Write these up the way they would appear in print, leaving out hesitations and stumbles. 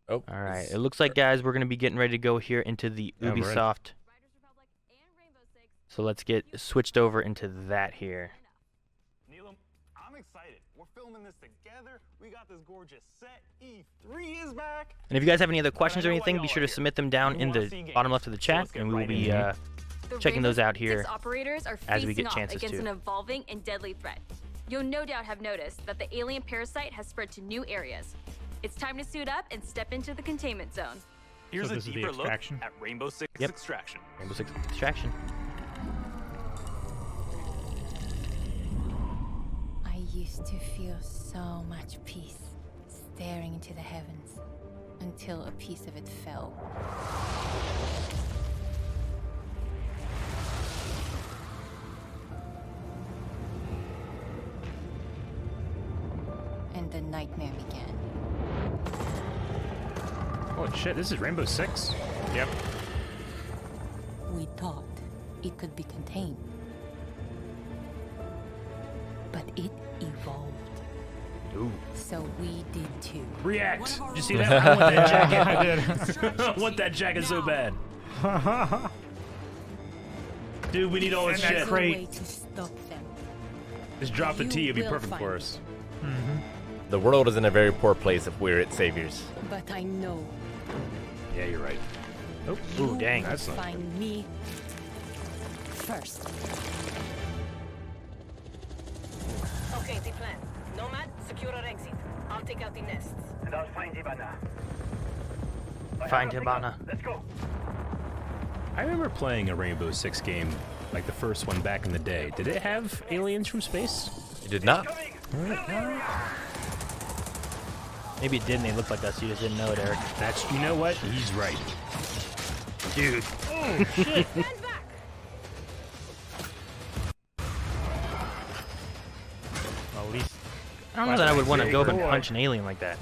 Oh, All right. It looks like, guys, we're going to be getting ready to go here into the Yeah, we're in. Ubisoft. So let's get switched over into that here. Neelam, I'm excited. We're filming this together. We got this gorgeous set. E3 is back. And if you guys have any other questions or anything, be sure to submit them down in the bottom left of the chat, and we will be checking those out here operators are as we facing get off chances against to. an evolving and deadly threat. You'll no doubt have noticed that the alien parasite has spread to new areas. It's time to suit up and step into the containment zone. Here's So a this is the deeper look extraction? at Rainbow Six Yep. Extraction. Rainbow Six Extraction. I used to feel so much peace staring into the heavens until a piece of it fell. And the nightmare began. Oh shit, this is Rainbow Six? Yep. We thought it could be contained. But it evolved. Ooh. So we did too. React! Did you see that? I want that jacket. I did. I want that jacket so bad. Dude, we need all this There's shit. a way to stop them. Just drop the You T, it'd be will perfect find for us. the world is in a very poor place if we're its saviors. But I know Yeah, you're right. Oh, Ooh, dang. you That's will not find me first. Okay, the plan. Nomad, secure our exit. I'll take out the nests. And I'll find Ivana. Find Hibana. Let's go. I remember playing a Rainbow Six game, like the first one back in the day. Did it have aliens from space? You did not. Maybe it did and they looked like us, you just didn't know it, Eric. That's, you know what? He's right. Dude. Oh, shit. Stand back! Well, at least I don't know that I would want to go up and Boy. punch an alien like that.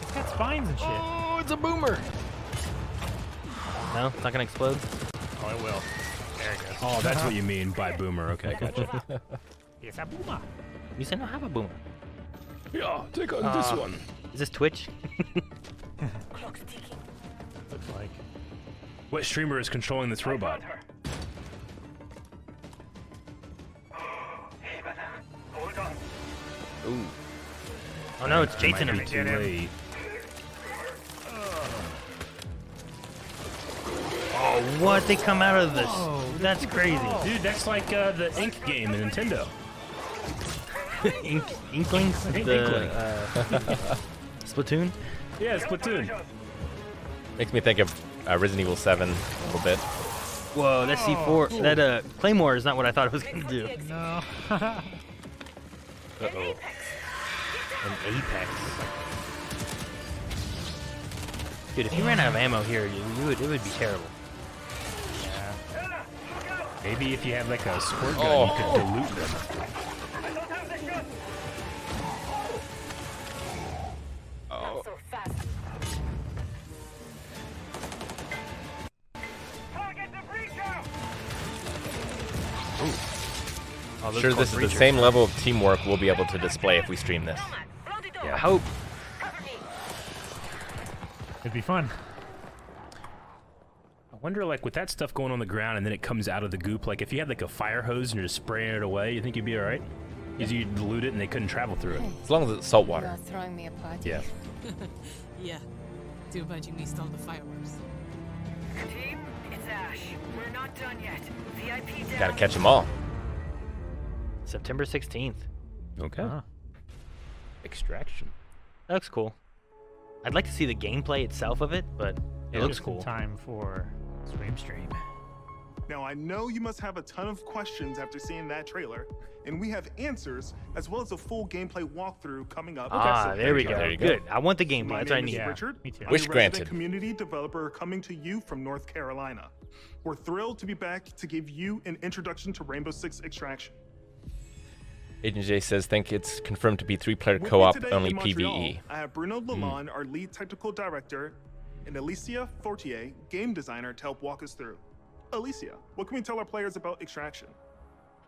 it's got spines and shit. Oh, it's a boomer. No, it's not gonna explode. Oh, it will. There it goes. Oh, that's what you mean by boomer. Okay, gotcha. It's a boomer. You said no, have a boomer. Yeah, take on this one. Is this Twitch? Clock's ticking. Looks like. What streamer is controlling this robot? Ivana, hold on. Ooh. Oh no, it's Jason. Might be too late. Oh, what? They come out of this. That's crazy. Dude, that's like the Ink game in Nintendo. Inklings? The, Splatoon? Yeah, Splatoon. Makes me think of Resident Evil 7 a little bit. Whoa, that C4, that Claymore is not what I thought it was gonna do. No. Uh-oh. An Apex. Dude, if you ran out of ammo here, it would be terrible. Maybe if you had like a squirt gun, you could dilute them. Not so fast. Target the breacher! Oh, those Sure, called this is the breachers. same level of teamwork we'll be able to display if we stream this. Nomad, blow the door. I hope. Cover me. It'd be fun. I wonder, like, with that stuff going on the ground and then it comes out of the goop, like, if you had, like, a fire hose and you're just spraying it away, you think you'd be alright? Because you'd dilute it and they couldn't travel through it. As long as it's salt You water. are throwing me a party. Yeah. Yeah. Too bad you missed all the fireworks. Team, it's Ash. We're not done yet. VIP down. Gotta catch them all. September 16th. Okay. Extraction. That looks cool. I'd like to see the gameplay itself of it, but it looks cool. Time for stream. Now, I know you must have a ton of questions after seeing that trailer, and we have answers as well as a full gameplay walkthrough coming up. Ah, there we go. There you go. Good. I want the gameplay. My That's what I name is need. Richard. me too. I'm Wish a granted. resident community developer coming to you from North Carolina. We're thrilled to be back to give you an introduction to Rainbow Six Extraction. Agent J says, think it's confirmed to be 3-player With me co-op, today only in Montreal, PvE. I have Bruno Lalonde, our lead technical director, and Alicia Fortier, game designer, to help walk us through. Alicia, what can we tell our players about Extraction?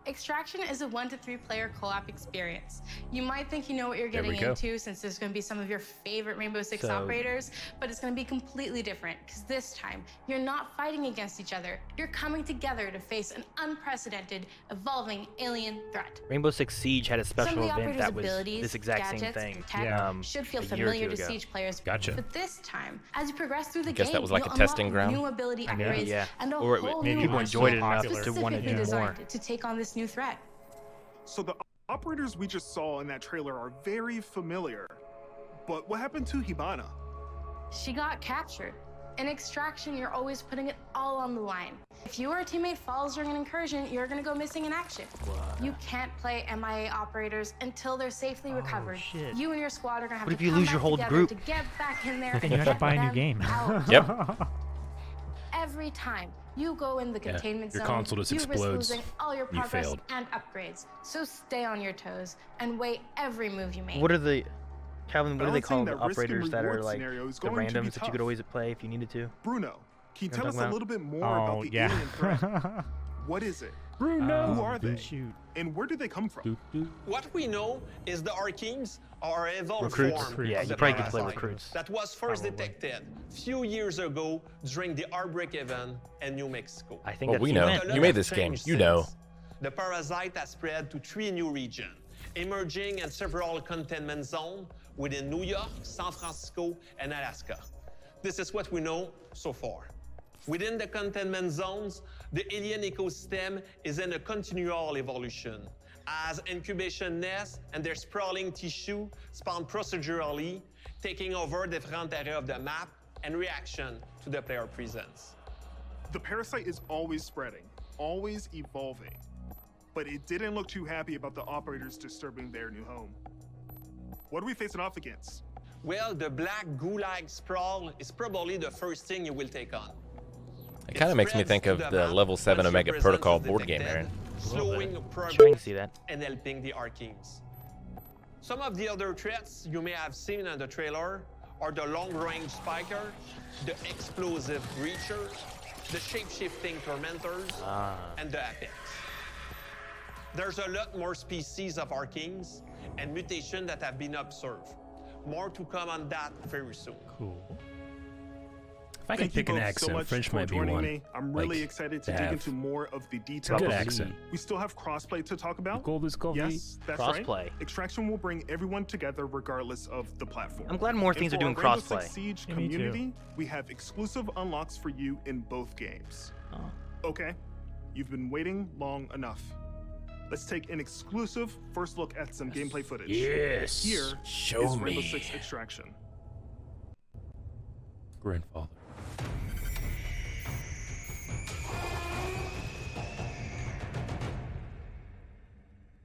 Extraction is a 1 to 3 player co-op experience. You might think you know what you're There we getting go. into since there's going to be some of your favorite Rainbow Six So- operators, but it's going to be completely different because this time you're not fighting against each other. You're coming together to face an unprecedented, evolving alien threat. Rainbow Six Siege had a Some of special the event operators' that was abilities, this exact gadgets, same thing. and tech should feel a year or familiar two to ago. Siege players. Gotcha. But this time, as you progress through the guess game, that was like you'll a testing unlock ground. new ability Maybe, upgrades yeah. and a Or whole maybe new people arsenal enjoyed it enough to want to specifically do more. designed to take on this new threat. So the operators we just saw in that trailer are very familiar. But what happened to Hibana? She got captured. In Extraction, you're always putting it all on the line. If you or a teammate falls during an incursion, you're gonna go missing in action. You can't play MIA operators until they're safely recovered. shit. You and your squad are gonna have What to if you come lose your back whole together group? to get back in there Then you have to get buy a new them game. out. Yep. Every time you go in the Yeah, containment your zone, console just you risk explodes. losing all your You progress failed. and upgrades. So stay on your toes and weigh every move you make. What are the Calvin? What do they Balancing call the that risk and operators that are reward like scenario is the going to be randoms that you could tough. always play if you needed to? Bruno, can you know tell what us I'm a talking little bit more Oh, about the yeah. alien threat? What is it? Bruno. Who are they? Shoot. And where do they come from? What we know is the Archeans are evolved Recruits? form Yeah, of you the probably could play parasite recruits. that was first Probably. detected few years ago during the outbreak event in New Mexico. I think Well, that's we the know. event. A lot You made has this game. changed You know. since. The parasite has spread to 3 new regions, emerging in several containment zones within New York, San Francisco, and Alaska. This is what we know so far. Within the containment zones, the alien ecosystem is in a continual evolution, as incubation nests and their sprawling tissue spawn procedurally, taking over different areas of the map in reaction to the player presence. The parasite is always spreading, always evolving. But it didn't look too happy about the operators disturbing their new home. What are we facing off against? Well, the black goo-like sprawl is probably the first thing you will take on. It kind of makes me think of the level 7 Omega Protocol board game, Aaron. Slowing Sure, I progress can see that. and helping the Archeans. Some of the other threats you may have seen in the trailer are the long-range spiker, the explosive breacher, the shape-shifting tormentors, and the apex. There's a lot more species of Archeans and mutations that have been observed. More to come on that very soon. Cool. If I can Thank you pick an both accent, so much French for might be joining one. me. I'm really like, excited to to dig have. into more of the It's a details. good accent. We still have crossplay to talk about. Gold is coffee. Yes, that's Crossplay. right. Extraction will bring everyone together regardless of the platform. I'm glad more And things are for doing our Rainbow crossplay. Six Siege Yeah, me too. community, we have exclusive unlocks for you in both games. Okay, you've been waiting long enough. Let's take an exclusive first look at some gameplay footage. Yes. Here Show is Rainbow me. Six Extraction. Grandfather.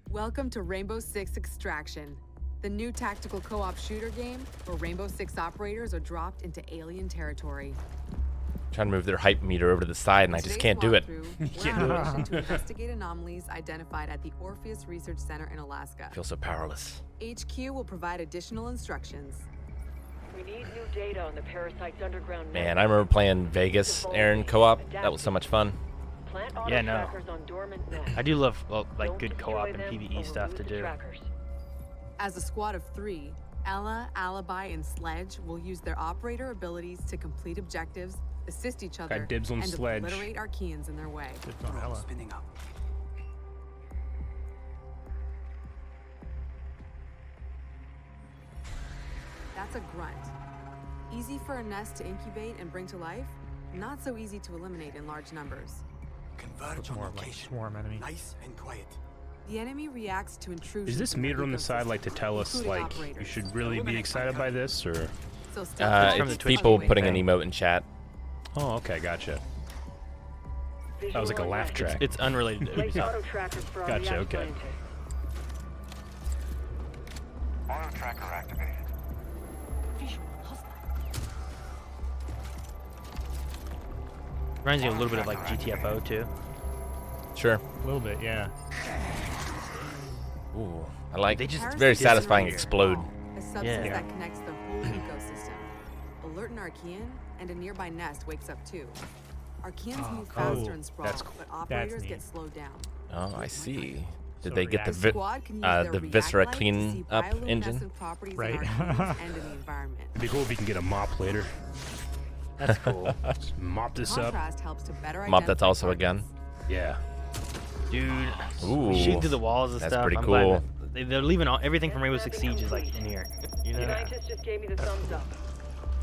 Welcome to Rainbow Six Extraction, the new tactical co-op shooter game where Rainbow Six operators are dropped into alien territory. Trying to move their hype meter over to the side, and I just can't do it. We're on a mission to investigate anomalies identified at the Orpheus Research Center in Alaska. I feel so powerless. HQ will provide additional instructions. We need new data on the parasite's underground Man, I remember playing Vegas, Aaron, co-op. That was so much fun. Plant Yeah, no. auto-trackers on dormant nests. I do love like Don't good co-op and destroy them PvE or stuff to remove the do. trackers. As a squad of 3, Ella, Alibi, and Sledge will use their operator abilities to complete objectives, assist each other, Got dibs on and Sledge. obliterate Archeans in their way. Spinning up. That's a grunt. Easy for a nest to incubate and bring to life, not so easy to eliminate in large numbers. Converge on location. Swarm enemy. Nice and quiet. The enemy reacts to intrusion. Is this from their meter on the side ecosystem, like to tell us including like you operators. should really be excited by this or? So stealth from the It's Twitch people thing. putting an emote in chat. Oh, okay, gotcha. That was like a laugh track. It's unrelated to Place Ubisoft. auto-trackers for our Gotcha, lab okay. scientists. Auto tracker activated. Reminds me a little bit of like GTFO too. Sure. A little bit, yeah. Ooh, I like They it. just It's very Parasites satisfying generate explode. a substance Yeah. that connects the whole ecosystem. Alert an Archean, and a nearby nest wakes up too. Archeans move cool. faster and sprawl, That's cool. but operators neat. get slowed down. Oh, I see. Did So they get the Squad can use their the React Viscera light to clean see up bioluminescent engine? properties in Right. our communities and in the environment. It'd be cool if you can get a mop later. That's cool. Just mop this up. Contrast helps to better Mop that's identify also a gun. Yeah. Dude, Ooh, shooting through the walls and that's stuff. pretty I'm cool. glad that they're leaving everything from Rainbow Six Siege is like in here. You know? Scientists just gave me the thumbs up.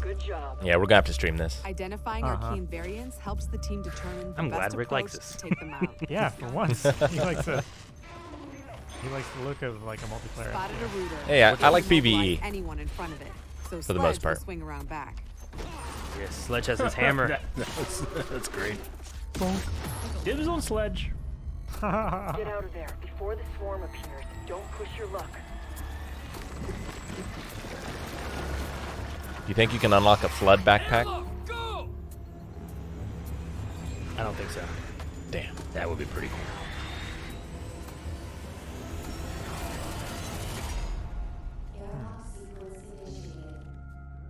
Good job. Yeah, we're gonna have to stream this. Identifying arcane variants helps the team determine the I'm best glad Rick likes approach this. to take them out. Yeah, for once. He likes the look of like a multiplayer. Spotted a rooter. Hey, I like Doesn't mobilize PvE. anyone in front of it, so For the most Sledge will part. swing around back. Yeah, Sledge has his hammer. That's great. Dibs on Sledge. Get out of there before the swarm appears. Don't push your luck. You think you can unlock a flood backpack? I don't think so. Damn. That would be pretty cool.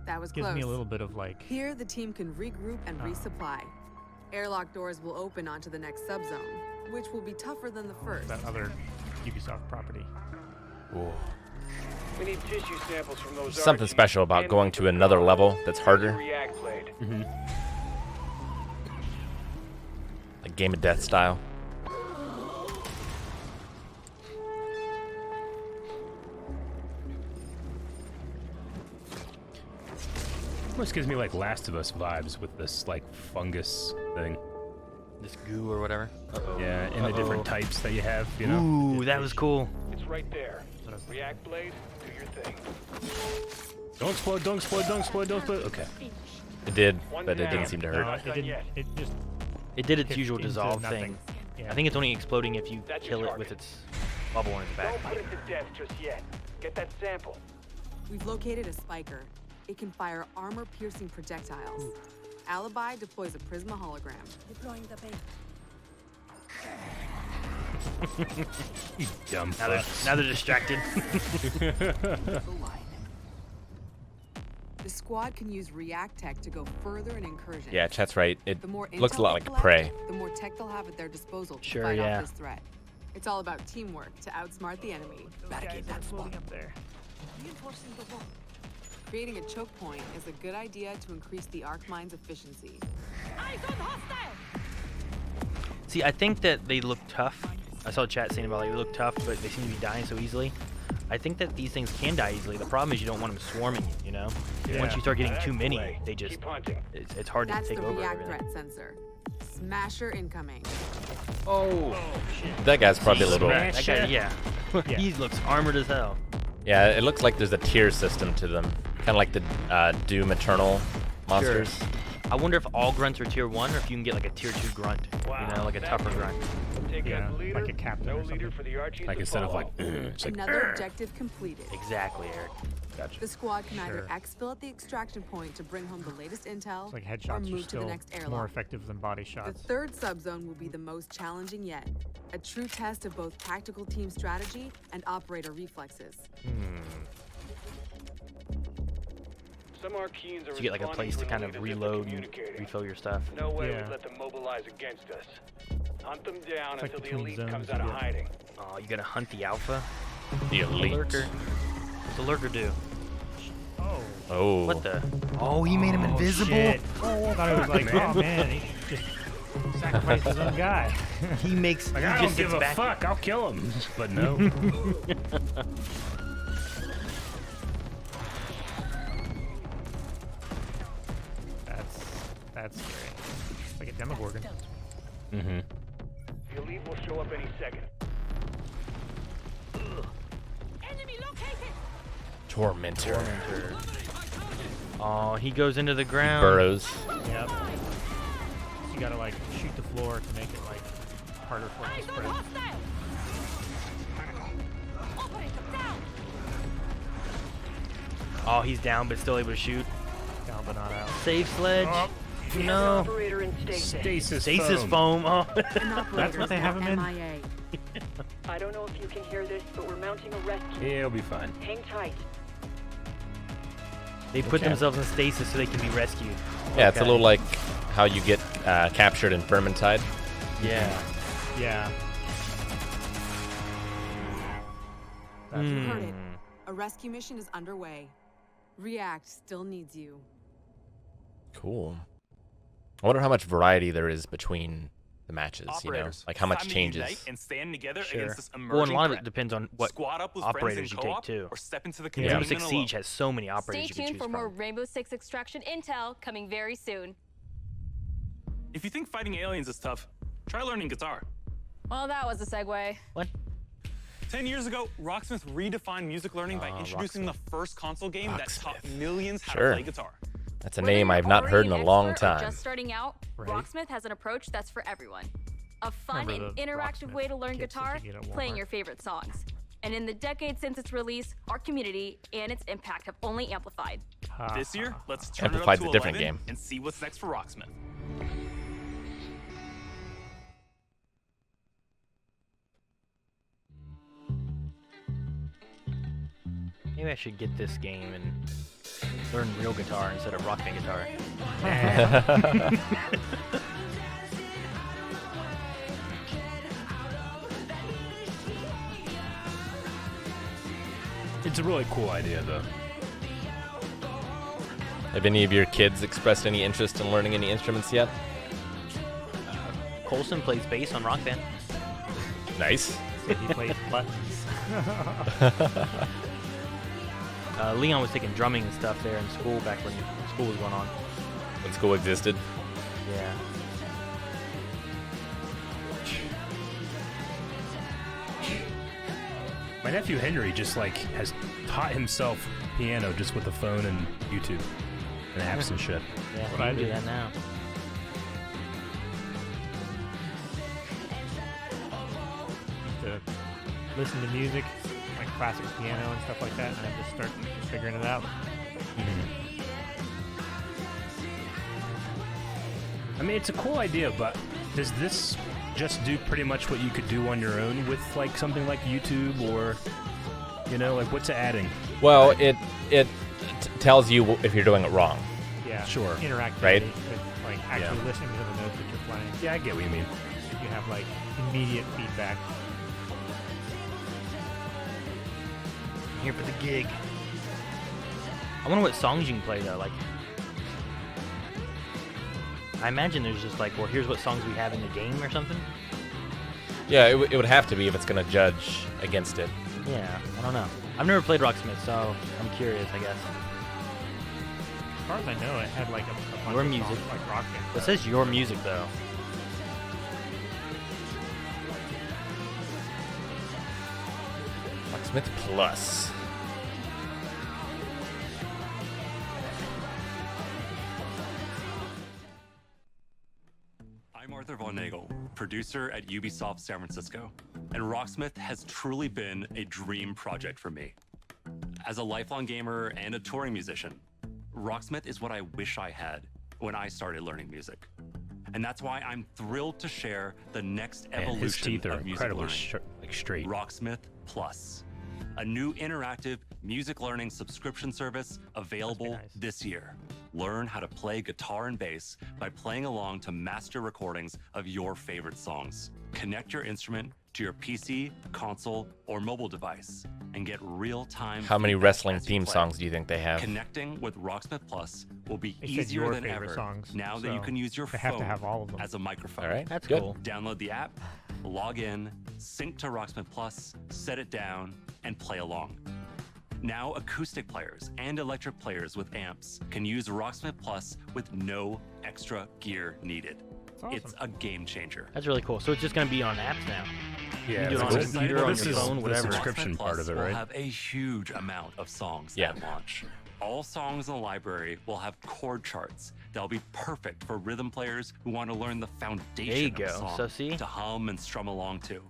That was Gives close. me a little bit of like. Here, the team can regroup and resupply. Airlock doors will open onto the next subzone, which will be tougher than the first. That other Ubisoft property. Ooh. We need tissue samples from those Something special about going to another level that's harder. React blade. Like Game of Death style. Almost gives me like Last of Us vibes with this like fungus thing. This goo or whatever. Yeah, and the different types that you have, you know. Ooh, that was cool. It's right there. React blade, do your thing. Don't explode, don't explode, don't explode, don't explode. Okay. It did, but it didn't seem to No, hurt. it didn't. It just. It did its hit usual into dissolve nothing. thing. Yeah. I think it's only exploding if you That's your kill it target. with its bubble in its back. Don't put it to death just yet. Get that sample. We've located a spiker. It can fire armor-piercing projectiles. Alibi deploys a Prisma hologram. Deploying the bait. You dumb Now they're, fucks. now they're distracted. The squad can use React tech to go further in incursions. Yeah, chat's right. It The more looks a intel lot they like collect, Prey. The more tech they'll have at their disposal to Sure, fight yeah. off this threat. It's all about teamwork to outsmart the enemy. Guys, that's floating up there. Reinforcing the wall. Creating a choke point is a good idea to increase the arc mine's efficiency. Eyes on hostile. See, I think that they look tough. I saw chat saying about like they look tough, but they seem to be dying so easily. I think that these things can die easily. The problem is you don't want them swarming you, you know? Yeah. Once you start getting too many, they just, Keep hunting. it's hard That's to take the over React everything. threat sensor. Smasher incoming. Oh, That guy's probably a little. that guy, yeah. Yeah. He looks armored as hell. Yeah, it looks like there's a tier system to them. Kind of like the Doom Eternal monsters. I wonder if all grunts are tier 1 or if you can get like a tier 2 grunt. You know, like a tougher grunt. Take Yeah, out the leader. like a captain No or leader something. for the Archies Like to instead of follow. like, it's like Another objective completed. Exactly, Eric. Gotcha. The squad can either Sure. exfil at the extraction point to bring home the latest intel, It's like or headshots are move to the still next more airlock. effective than body The shots. third subzone will be the most challenging yet. A true test of both tactical team strategy and operator reflexes. Some Archeans are So you get like a responding place to an kind of elite as if reload they're and communicating. refill your stuff. No way Yeah. we'd let them mobilize against us. Hunt them down It's like until the between elite zones comes you out of get. hiding. Oh, you gotta hunt the alpha? The elite. Lurker. What's a lurker do? Oh. Oh. What the? Oh, he made him invisible? Shit. Oh, I thought it was like, oh man, he just sacrificed his own guy. He makes. Like, he I just don't give sits a back. fuck, I'll kill him. But no. That's scary. It's like a Demogorgon. Mm-hmm. The elite will show up any second. Enemy located. Tormentor. Oh, he goes into the ground. Burrows. Yep. So you gotta like shoot the floor to make it like harder for it Eyes to on spread. hostile. Operator down. Oh, he's down, but still able to shoot. Down but not out. Save Sledge. Oh. No. Operator in stasis. Stasis foam. Oh. That's what they have him in? MIA. I don't know if you can hear this, but we're mounting a rescue. He'll be fine. Hang tight. They put Okay. themselves in stasis so they can be rescued. Yeah, it's a Okay. little like how you get captured in Vermintide. Yeah. Yeah. You heard it. A rescue mission is underway. React still needs you. Cool. I wonder how much variety there is between the matches, you know? Like how much changes. And stand together Sure. against this Well, and a lot of threat. it depends on what Squad up with operators friends you in take co-op, too. or step into the Rainbow containment Six alone. Siege has so many Stay operators you can tuned choose for more from. Rainbow Six Extraction intel coming very soon. If you think fighting aliens is tough, try learning guitar. Well, that was a segue. What? 10 years ago, Rocksmith redefined music learning by introducing the first console game that taught millions how to play guitar. That's a name I've not heard in a long time. Just starting out, Rocksmith has an approach that's for everyone. A fun and interactive way to learn guitar, playing your favorite songs. And in the decade since its release, our community and its impact have only amplified. This year, let's turn Amplified's it a up to different 11 game. and see what's next for Rocksmith. Maybe I should get this game and learn real guitar instead of rock band guitar. It's a really cool idea, though. Have any of your kids expressed any interest in learning any instruments yet? Colson plays bass on Rock Band. Nice. So he plays buttons. Leon was taking drumming and stuff there in school back when school was going on. When school existed? Yeah. My nephew Henry just like has taught himself piano just with the phone and YouTube and apps and shit. Yeah, you can do that now. To listen to music, like classic piano and stuff like that, and then just start figuring it out. I mean, it's a cool idea, but does this just do pretty much what you could do on your own with like something like YouTube, or you know, like what's it adding? Well, it tells you if you're doing it wrong. Yeah, sure. Interactivity right? with like actually listening to the notes that you're playing. Yeah, I get what you mean. You have like immediate feedback. I'm here for the gig. I wonder what songs you can play though. Like, I imagine there's just like, well, here's what songs we have in the game or something. Yeah, it would have to be if it's going to judge against it. Yeah, I don't know. I've never played Rocksmith, so I'm curious, I guess. As far as I know, it had like a bunch Your of music. songs like rock band. It says your music though. Rocksmith Plus. I'm Arthur Von Nagel, producer at Ubisoft San Francisco, and Rocksmith has truly been a dream project for me. As a lifelong gamer and a touring musician, Rocksmith is what I wish I had when I started learning music. And that's why I'm thrilled to share the next Man, evolution his teeth are of music incredibly learning. like straight. Rocksmith Plus, a new interactive music learning subscription service available this year. Learn how to play guitar and bass by playing along to master recordings of your favorite songs. Connect your instrument to your PC, console, or mobile device and get real-time How many feedback wrestling as you theme play. songs do you think they have? Connecting with Rocksmith Plus will be They said easier your than favorite ever songs, now that you so can use your they phone have to have all of them. as a microphone. All right, That's good. cool. Download the app, log in, sync to Rocksmith Plus, set it down, and play along. Now, acoustic players and electric players with amps can use Rocksmith Plus with no extra gear needed. Awesome. It's a game changer. That's really cool. So it's just gonna be on apps now. Yeah, you can do it on it's a cool. computer, on This your is phone, the whatever. subscription Rocksmith part Plus of it, will right? have a huge amount of songs at launch. All songs in the library will have chord charts that'll be perfect for rhythm players who want to learn the foundation There you of go. a song So see? to hum and strum along to.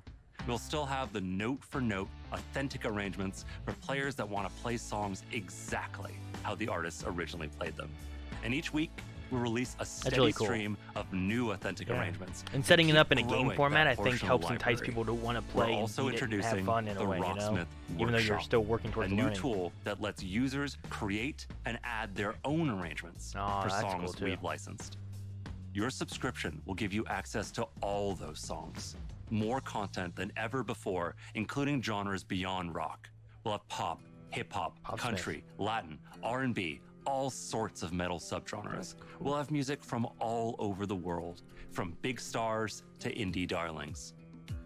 We'll still have the note-for-note, authentic arrangements for players that want to play songs exactly how the artists originally played them. And each week, we'll release a steady really cool. stream of new authentic Yeah. arrangements. And setting it Keep up in a game growing format, that I think, portion of helps the entice library. people to want to We're play and also beat it and have introducing fun in the a way, you know? Rocksmith Even though you're Workshop, still working towards a new learning. tool that lets users create and add their own arrangements Oh, for that's songs cool, too. we've licensed. Your subscription will give you access to all those songs, more content than ever before, including genres beyond rock, We'll have pop, hip-hop, country, Latin, R&B, all sorts of metal subgenres. We'll have music from all over the world, from big stars to indie darlings.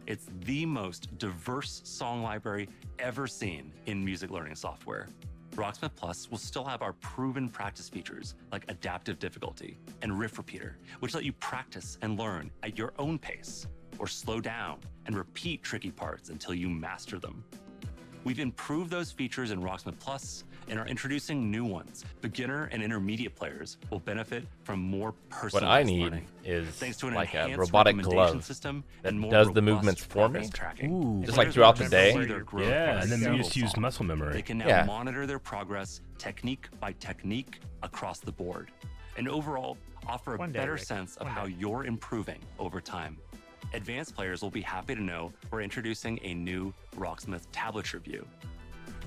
It's the most diverse song library ever seen in music learning software. Rocksmith Plus will still have our proven practice features like adaptive difficulty and riff repeater, which let you practice and learn at your own pace, or slow down and repeat tricky parts until you master them. We've improved those features in Rocksmith Plus and are introducing new ones. Beginner and intermediate players will benefit from more personalized What I need learning, is thanks to an like a enhanced robotic recommendation glove system that and more does the robust movements for me. progress tracking. Just like throughout the day. Yeah, and then you just use muscle memory. They can now Yeah. monitor their progress technique by technique across the board, and overall offer a One day, better Rick. sense of One how day. you're improving over time. Advanced players will be happy to know we're introducing a new Rocksmith tablature view.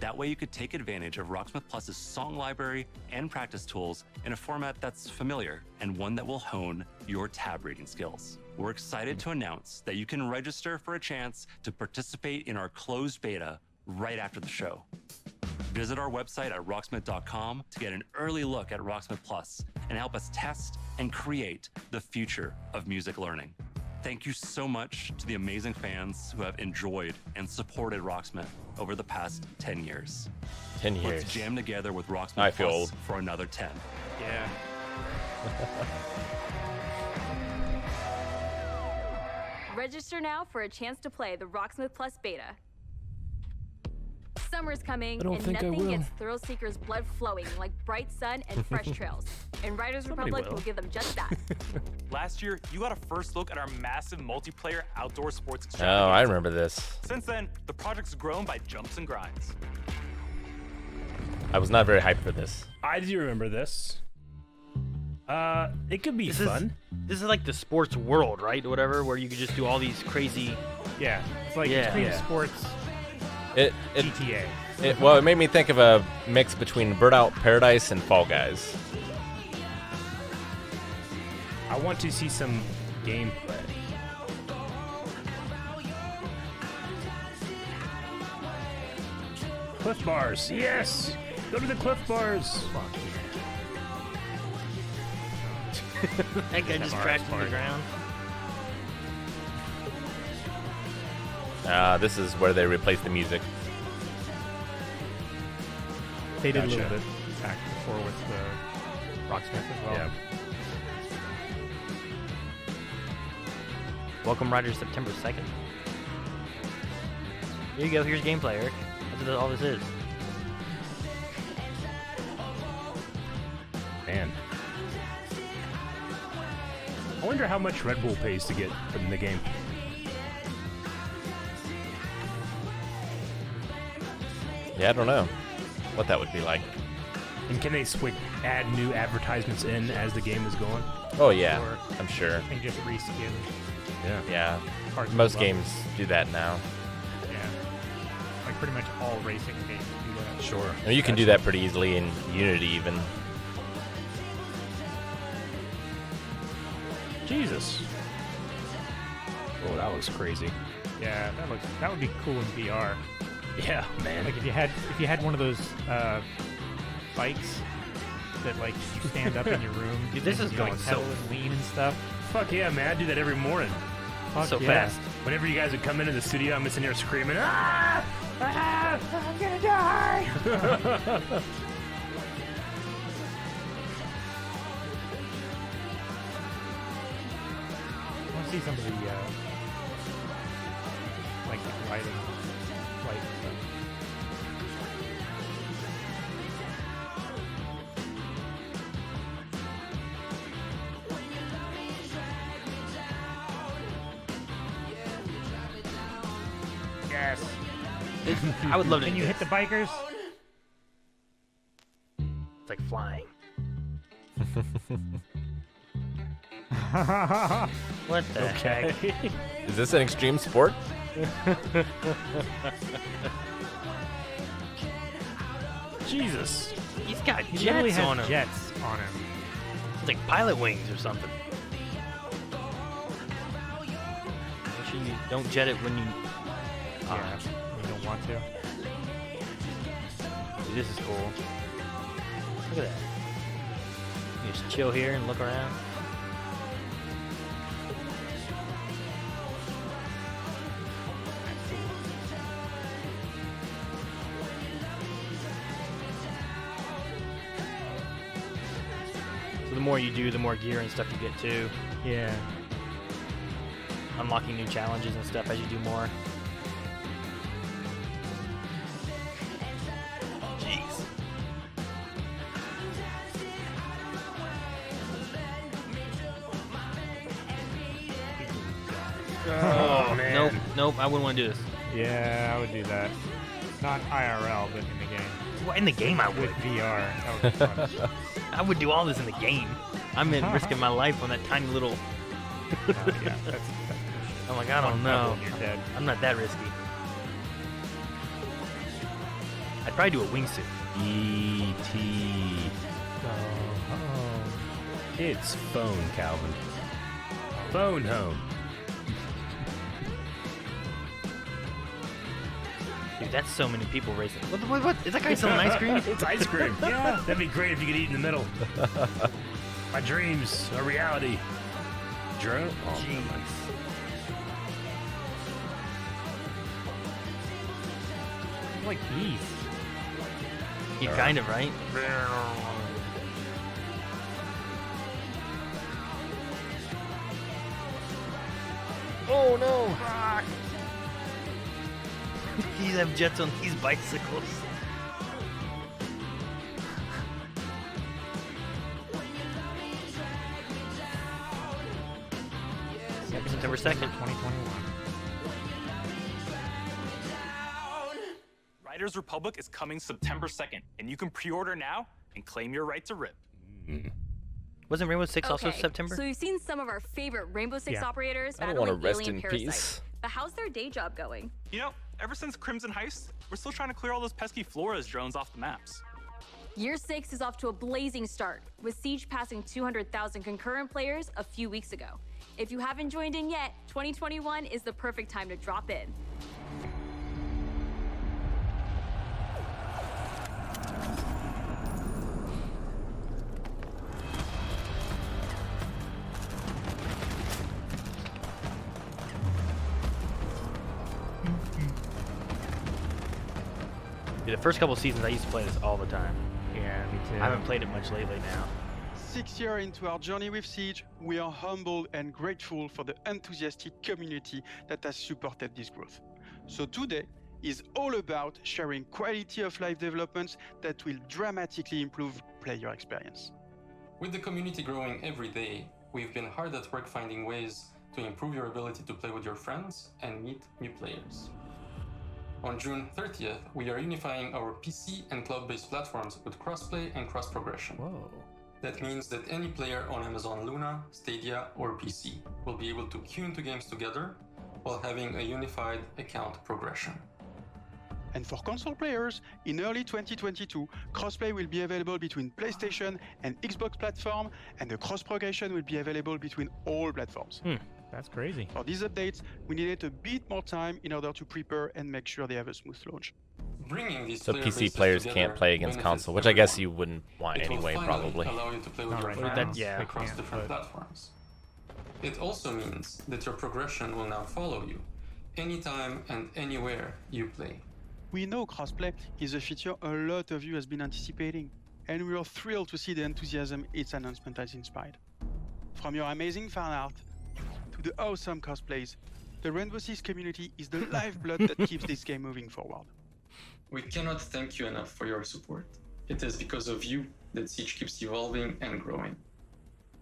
That way you could take advantage of Rocksmith Plus's song library and practice tools in a format that's familiar and one that will hone your tab reading skills. We're excited to announce that you can register for a chance to participate in our closed beta right after the show. Visit our website at rocksmith.com to get an early look at Rocksmith Plus and help us test and create the future of music learning. Thank you so much to the amazing fans who have enjoyed and supported Rocksmith over the past 10 years. 10 years. Let's jam together with Rocksmith I feel Plus old. for another 10. Yeah. Register now for a chance to play the Rocksmith Plus beta. Summer's coming, I don't and think I nothing will. gets thrill seekers' blood flowing like bright sun and fresh trails. And Riders Somebody Republic will. will give them just that. Last year, you got a first look at our massive multiplayer outdoor sports Oh, extravaganza. I remember this. Since then, the project's grown by jumps and grinds. I was not very hyped for this. I do remember this. It could be fun. This is like the sports world, right? Or whatever, where you could just do all these crazy. Yeah, it's like Yeah. extreme Yeah. sports. GTA. Well, it made me think of a mix between Burnout Paradise and Fall Guys. I want to see some gameplay. Cliff bars, yes! Go to the cliff bars! That guy just crashed to the ground. This is where they replaced the music. They did a Gotcha. little bit back before with the Rocksmith as well. Yeah. Welcome Riders September 2nd. Here you go, here's gameplay, Eric. That's what all this is. Man. I wonder how much Red Bull pays to get in the game. Yeah, I don't know what that would be like. And can they add new advertisements in as the game is going? Oh yeah, Or- I'm sure. And just reskin. Yeah. Yeah, Parts most of games do that now. Yeah. Like pretty much all racing games do that. Sure. And you can do that pretty easily in Unity even. Jesus. Oh, that looks crazy. Yeah, that would be cool in VR. Yeah, man. Like if you had one of those bikes that like you stand up in your room. Dude, this and is you, going like, so- pedal and lean and stuff. Fuck yeah, man. I do that every morning. Fuck So yeah. fast. Whenever you guys would come into the studio, I'm sitting here screaming, ah! Ah! I'm gonna die! I want to see some of the like the gliding flight and stuff. Yes. I would love to. Can you hit the bikers? It's like flying. What the heck? Is this an extreme sport? Jesus. He's got He literally jets has on him. jets on him. It's like pilot wings or something. Make sure you don't jet it when you. Yeah, you don't want to. Dude, this is cool. Look at that. You just chill here and look around. So the more you do, the more gear and stuff you get too. Yeah. Unlocking new challenges and stuff as you do more. Jeez. Oh, man. Nope, I wouldn't want to do this. Yeah, I would do that. Not IRL, but in the game. Well, in the game I would. With VR. That would be fun. I would do all this in the game. I'm risking my life on that tiny little... Yeah, I'm like, I don't know. You're dead. I'm not that risky. I'd probably do a wingsuit. E.T. Go home. It's phone, Calvin. Phone home. Dude, that's so many people racing. What? Is that guy selling ice cream? It's ice cream. Yeah, that'd be great if you could eat in the middle. My dreams are reality. Drone? Oh, jeez. Like bees. You're kind of right. Oh no! These have jets on these bicycles. September 2nd, 2021. Riders Republic is coming September 2nd, and you can pre-order now and claim your right to rip. Wasn't Rainbow Six also September? So you've seen some of our favorite Rainbow Six operators I don't want to battling rest alien in parasites. peace. But how's their day job going? You know, ever since Crimson Heist, we're still trying to clear all those pesky Flores drones off the maps. Year 6 is off to a blazing start, with Siege passing 200,000 concurrent players a few weeks ago. If you haven't joined in yet, 2021 is the perfect time to drop in. Dude, the first couple seasons I used to play this all the time. Yeah, me too. I haven't played it much lately now. 6 years into our journey with Siege, we are humbled and grateful for the enthusiastic community that has supported this growth. So today is all about sharing quality of life developments that will dramatically improve player experience. With the community growing every day, we've been hard at work finding ways to improve your ability to play with your friends and meet new players. On June 30th, we are unifying our PC and cloud-based platforms with crossplay and cross-progression. Whoa. That means that any player on Amazon Luna, Stadia, or PC will be able to queue into games together while having a unified account progression. And for console players, in early 2022, crossplay will be available between PlayStation and Xbox platform, and the cross-progression will be available between all platforms. That's crazy. For these updates, we needed a bit more time in order to prepare and make sure they have a smooth launch. Bringing these So PC players can't play against console, which I guess you wouldn't want anyway, probably. Allow you to play with your friends across different platforms. It also means that your progression will now follow you anytime and anywhere you play. We know crossplay is a feature a lot of you has been anticipating, and we are thrilled to see the enthusiasm its announcement has inspired. From your amazing fan art to the awesome cosplays, the Rainbow Six community is the lifeblood that keeps this game moving forward. We cannot thank you enough for your support. It is because of you that Siege keeps evolving and growing.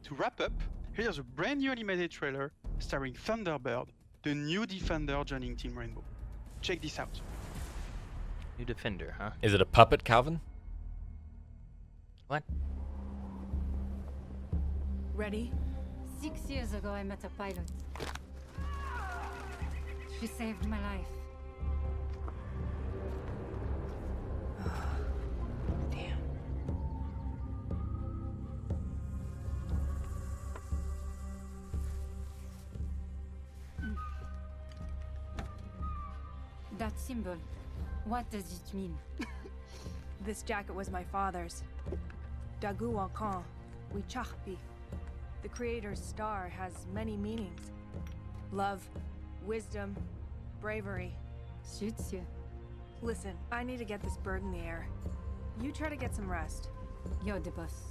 To wrap up, here's a brand new animated trailer starring Thunderbird, the new Defender joining Team Rainbow. Check this out. New Defender, huh? Is it a puppet, Calvin? What? Ready? 6 years ago, I met a pilot. She saved my life. Damn. That symbol, what does it mean? This jacket was my father's. Dagu Wakan, Wichahpi. The creator's star has many meanings. Love, wisdom, bravery. Shoots you. Listen, I need to get this bird in the air. You try to get some rest. You're the boss.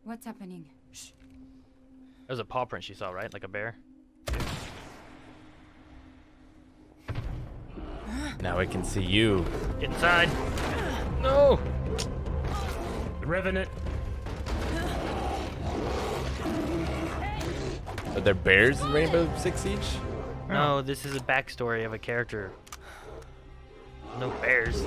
What's happening? Shh. There's a paw print she saw, right? Like a bear? Now we can see you. Get inside. No! The Revenant. Are there bears in Rainbow Six Siege? No, this is a backstory of a character. No bears.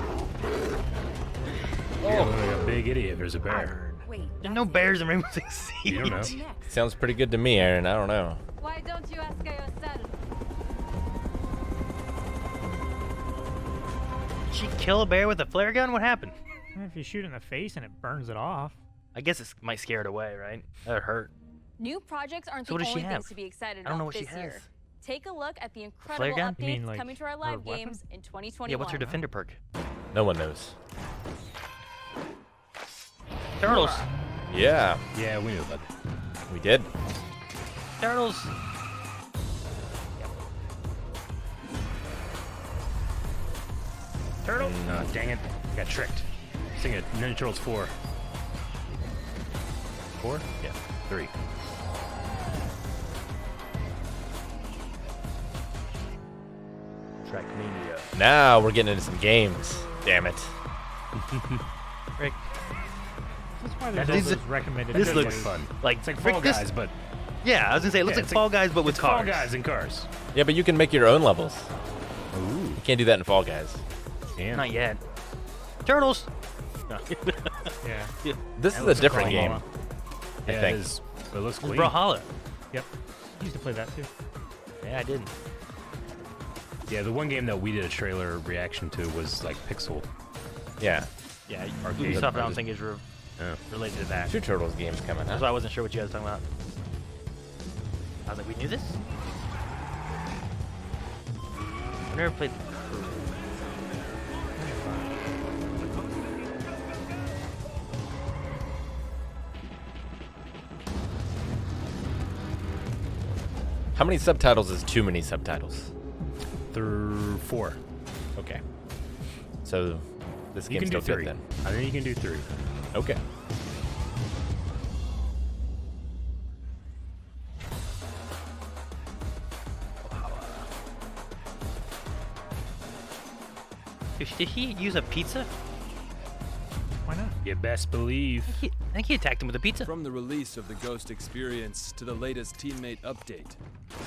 You're like a big idiot. There's a bear. Wait. There's no bears in Rainbow Six Siege. You don't know. Sounds pretty good to me, Aaron. I don't know. Why don't you ask yourself? Did she kill a bear with a flare gun? What happened? If you shoot in the face and it burns it off. I guess it might scare it away, right? That'd hurt. New projects aren't So the what does only she things have? to be excited I don't know about what she this has. year. Take a look at the flare incredible gun? You mean, updates like, coming to our her live weapon? games in 2021. Yeah, what's her defender perk? No one knows. Turtles. Yeah. Yeah, we knew about that. We did. Turtles. Turtle? No, dang it. Got tricked. Sing it. Ninja Turtles 4. 4? Yeah. 3. Trackmania. Now we're getting into some games. Damn it. Rick. That's why there's This all those recommended. this videos. looks fun. Like It's like Rick, Fall this- Guys, but Yeah, I was gonna say it looks Yeah, like it's Fall like- Guys, but with it's cars. Fall Guys and cars. Yeah, but you can make your own levels. Ooh. You can't do that in Fall Guys. Damn. Not yet. Turtles. Yeah. This That is a looks different like game. Brawlhalla. I Yeah, think. it is. But it looks It's clean. Brawlhalla. Yep. Used to play that too. Yeah, I did. Yeah, the one game that we did a trailer reaction to was like Pixel. Yeah. Yeah, Arcade. Ubisoft I don't think is Yeah. related to that. Two Turtles games coming That's out. why I wasn't sure what you guys were talking about. I was like, we knew this? I've never played the Crew. How many subtitles is too many subtitles? 4. Okay. So this You game's can do still 3. good then. I think you can do 3. Okay. Did he use a pizza? Why not? You best believe. I think he attacked him with a pizza. From the release of the Ghost experience to the latest teammate update,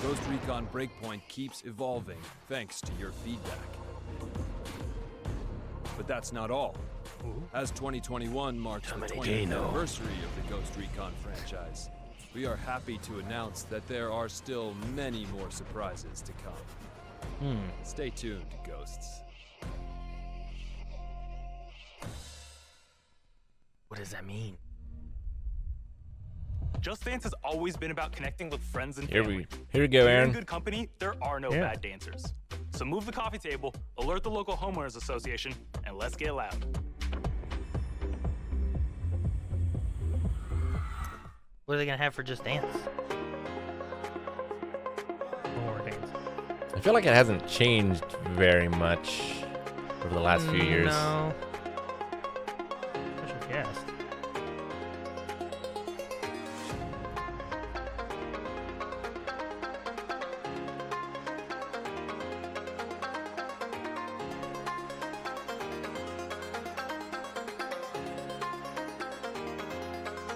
Ghost Recon Breakpoint keeps evolving thanks to your feedback. But that's not all. As 2021 marks the 20th anniversary of the Ghost Recon franchise, we are happy to announce that there are still many more surprises to come. Stay tuned, Ghosts. What does that mean? Just Dance has always been about connecting with friends and Here family. we go, When you're Aaron. in good company, there are no bad dancers. So move the coffee table, alert the local homeowners association, and let's get loud. What are they gonna have for Just Dance? More dance. I feel like it hasn't changed very much over the last few years. No. Special guest.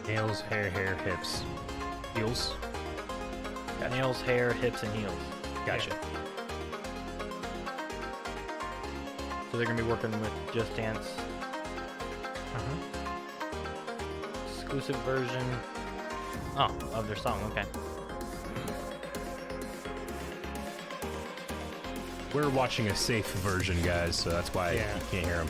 Nails, hair, hips, heels. Got nails, hair, hips, and heels. Gotcha. So they're gonna be working with Just Dance. Exclusive version. Oh, of their song. Okay. We're watching a safe version, guys, so that's why you can't hear them.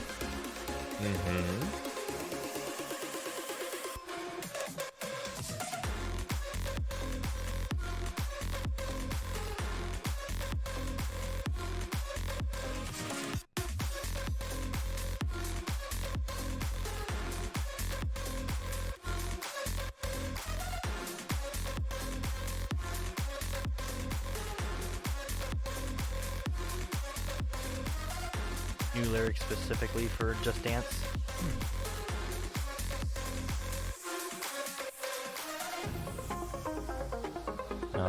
New lyrics specifically for Just Dance.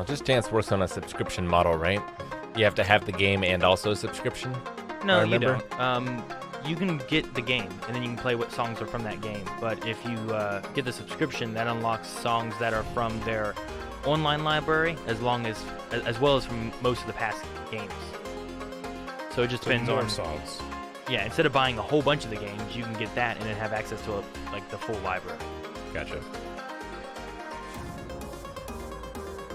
Just Dance works on a subscription model, right? You have to have the game and also a subscription? No, you don't. You can get the game, and then you can play what songs are from that game. But if you get the subscription, that unlocks songs that are from their online library, as well as from most of the past games. So it just depends on songs. Yeah, instead of buying a whole bunch of the games, you can get that and then have access to like the full library. Gotcha.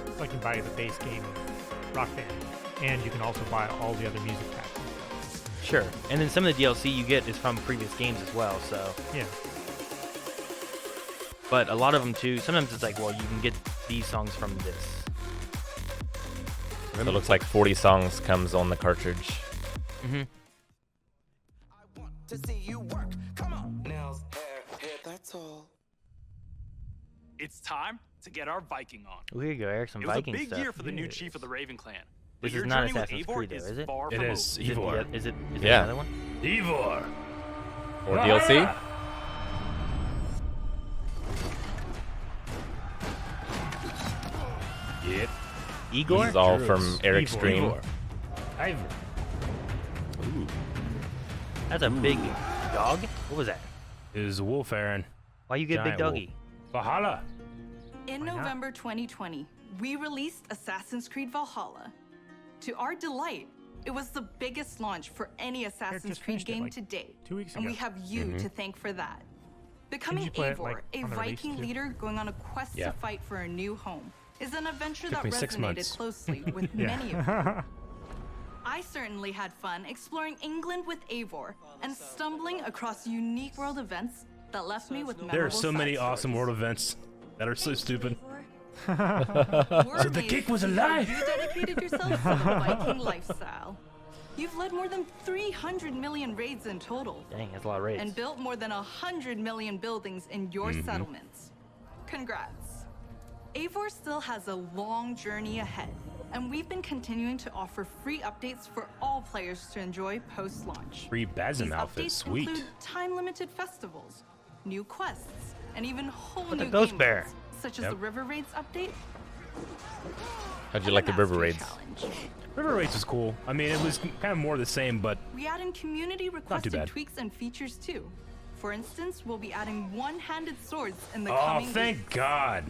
It's like you buy the base game of Rock Band, and you can also buy all the other music packs. Sure, and then some of the DLC you get is from previous games as well. So yeah. But a lot of them too. Sometimes it's like, well, you can get these songs from this. So it looks like 40 songs comes on the cartridge. Mm-hmm. To see you work. Come on. Nails, hair, that's all. It's time to get our Viking on. Oh, here you go, Eric. Some it was Viking a big stuff. year for the new chief of the Raven clan. This is not Assassin's Creed, though, is it? It is. Eivor. Is it Yeah. another one? Eivor. Or DLC? Yep. Igor? This is all from Eric's stream. Ivor. Ooh. That's a big dog? What was that? It was a wolf, Aaron. Why you get big doggy? Valhalla. In November 2020, we released Assassin's Creed Valhalla. To our delight, it was the biggest launch for any Assassin's Creed game to date, 2 weeks and ago. we have you to thank for that. Becoming play it, Eivor, like, a on the release, Viking too? leader going on a quest Yeah. to fight for a new home, is an adventure Took that me 6 resonated months. closely with many of you. I certainly had fun exploring England with Eivor and stumbling across unique world events that left me with memorable There are so many side awesome stories. world events that are so stupid. We're So the amazed cake was to see alive. how you dedicated yourself to the Viking lifestyle. You've led more than 300 million raids in total. Dang, that's a lot of raids. And built more than 100 million buildings in your settlements. Congrats. Eivor still has a long journey ahead, and we've been continuing to offer free updates for all players to enjoy post-launch. Free Bazin These outfit, updates sweet. include time-limited festivals, new quests, and even whole What new the Ghost game Bear? modes, such as Yep. the River Raids update. How'd you like the River Raids? River Raids was cool. I mean, it was kind of more the same, but We add in community too requested bad. tweaks and features too. For instance, we'll be adding one-handed swords in the oh, coming thank weeks. God!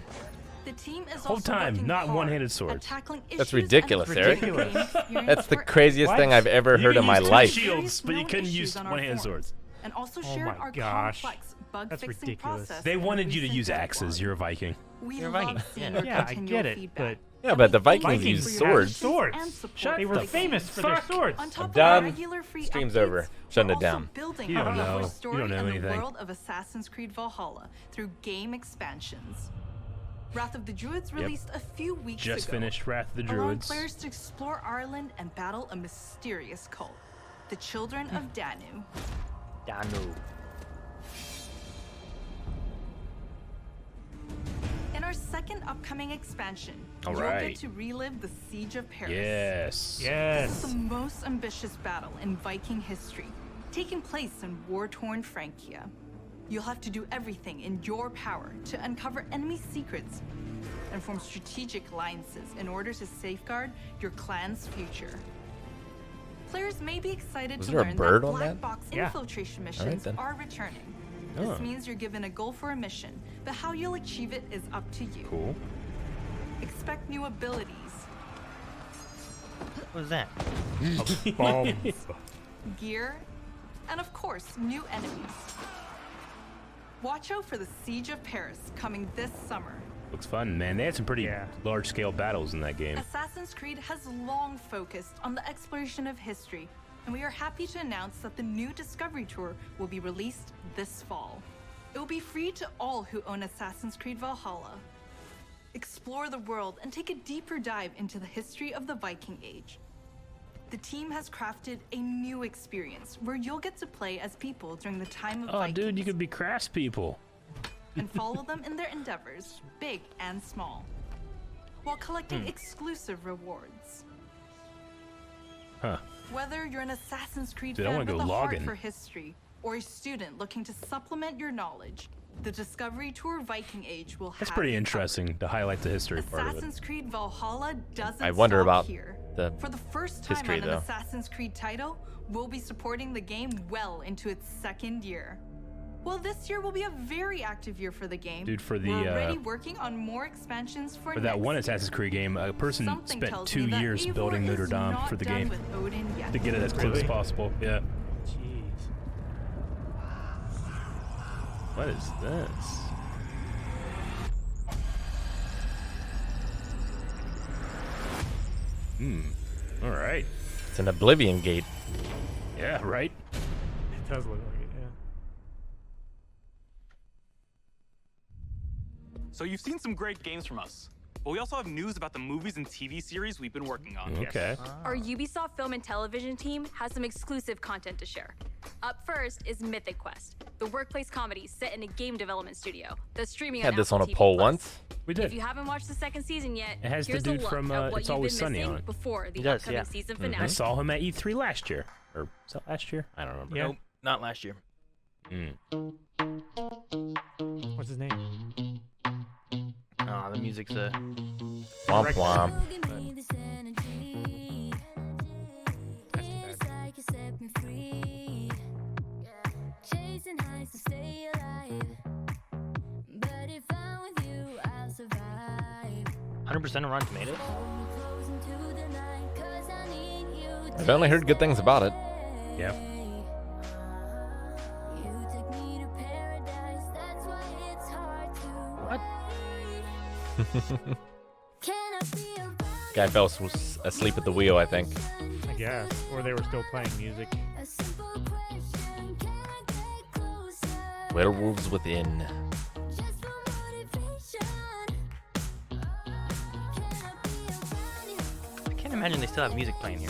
The team is Whole also time, working not hard one-handed at swords. tackling That's issues ridiculous, and Eric. game experience That's the for craziest everyone. thing I've ever You heard can in my use two life. shields, but you couldn't Issues use on our one-handed forums. swords. And also Oh shared my our gosh. complex That's bug-fixing ridiculous. process. They in wanted you to recent use dev axes. blogs. You're a Viking. We You're a love Viking. seeing Yeah. your Yeah, I continual get it, feedback. Yeah, but the And we thank Vikings you use for your swords. patience Swords. and support Shut they for were the famous game. for their swords. On top I'm of done. our regular free Stream's updates, over. Shutting we're it down. also building You our don't know. Eivor You story don't know in the anything. world of Assassin's Creed Valhalla through game expansions. Wrath of the Druids released a few weeks Just ago, finished Wrath of the allowing Druids. players to explore Ireland and battle a mysterious cult, the Children of Danu. Danu. In our second upcoming expansion, All you'll right. get to relive the Siege of Paris. Yes. This Yes. is the most ambitious battle in Viking history, taking place in war-torn Francia. You'll have to do everything in your power to uncover enemy secrets and form strategic alliances in order to safeguard your clan's future. Players may be excited Was to there a learn bird that on black that? box Yeah. infiltration All right, missions then. are returning. Oh. This means you're given a goal for a mission, but how you'll achieve it is up to you. Cool. Expect new abilities, What was that? Bomb. gear, and of course, new enemies. Watch out for the Siege of Paris coming this summer. Looks fun, man. They had some pretty large-scale battles in that game. Assassin's Creed has long focused on the exploration of history, and we are happy to announce that the new Discovery Tour will be released this fall. It will be free to all who own Assassin's Creed Valhalla. Explore the world and take a deeper dive into the history of the Viking Age. The team has crafted a new experience where you'll get to play as people during the time of Vikings. Dude, you could be craftspeople. And follow them in their endeavors, big and small, while collecting exclusive rewards. Huh. Whether you're an Assassin's Creed Dude, I fan wanna with go a heart login. for history, or a student looking to supplement your knowledge, the Discovery Tour Viking Age will That's have pretty you interesting to highlight the history covered. part of it. Assassin's Creed Valhalla doesn't I wonder stop about here. the For the first time history, on an though. Assassin's Creed title, we'll be supporting the game well into its second year. Well, this year will be a very active year for the game. Dude, for the, we're already working on more expansions for For that next one year. Assassin's Creed game, a person Something spent tells 2 me that years Eivor building Notre is Dame not for the done game with Odin yet. to get it as close as possible. Yeah. Jeez. What is this? All right. It's an Oblivion Gate. Yeah, right. It does look like it, yeah. So you've seen some great games from us, but we also have news about the movies and TV series we've been working on. Okay. Our Ubisoft film and television team has some exclusive content to share. Up first is Mythic Quest, the workplace comedy set in a game development studio. The streaming Had on this Apple on a TV+. poll once. We did. If you haven't watched the second season yet, It has the here's dude a look from, at what It's you've Always been Sunny missing on it. before the It does, upcoming yeah. season I finale. saw him at E3 last year. Or was that last year? I don't remember. Yeah. Nope, not last year. What's his name? The music's Womp womp. Chasing highs to stay alive. But if I'm with you, I'll survive. 100% on Rotten Tomatoes. I've only heard good things about it. Yeah. What? Guy fell asleep at the wheel, I think. I guess. Or they were still playing music. Werewolves Within. I can't imagine they still have music playing here.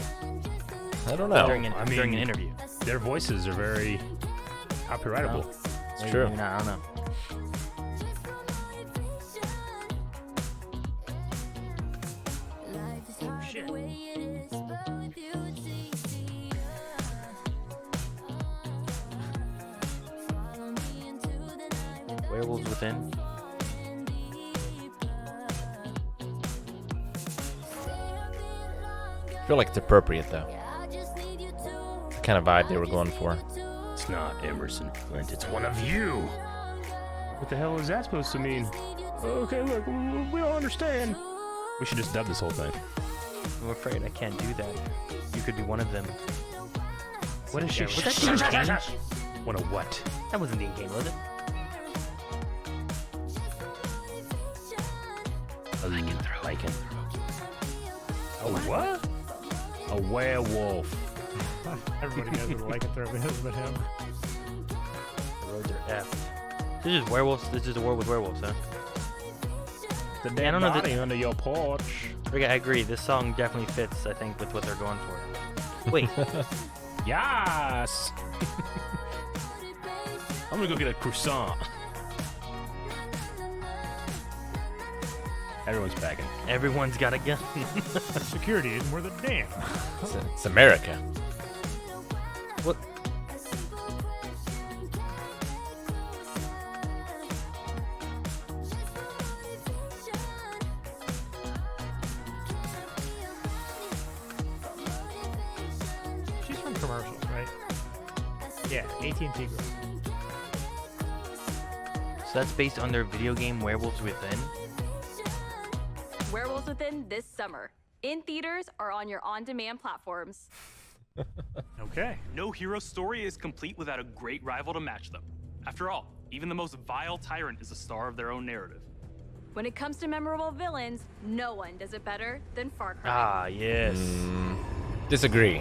I don't know. During an interview. Their voices are very copyrightable. It's true. Maybe not, I don't know. Oh, shit. Werewolves Within. I feel like it's appropriate, though. The kind of vibe they were going for. It's not Emerson Flint, it's one of you. What the hell is that supposed to mean? Okay, look, we don't understand. We should just dub this whole thing. I'm afraid I can't do that. You could be one of them. What is she? Was Was that in-game? One of what? That wasn't in-game, was it? A lycanthrope. A what? A werewolf. Everybody knows what a lycanthrope is but him. The roads are effed. This is werewolves. This is a war with werewolves, huh? The I dead don't know body under your porch. Rick, I agree. This song definitely fits, I think, with what they're going for. Wait. Yes! I'm gonna go get a croissant. Everyone's packing. Everyone's got a gun. Security isn't worth a damn. It's America. What? She's from commercials, right? Yeah, AT&T Group. So that's based on their video game Werewolves Within? Werewolves Within this summer. In theaters or on your on-demand platforms. Okay. No hero story is complete without a great rival to match them. After all, even the most vile tyrant is a star of their own narrative. When it comes to memorable villains, no one does it better than Far Cry. Ah, yes. Disagree.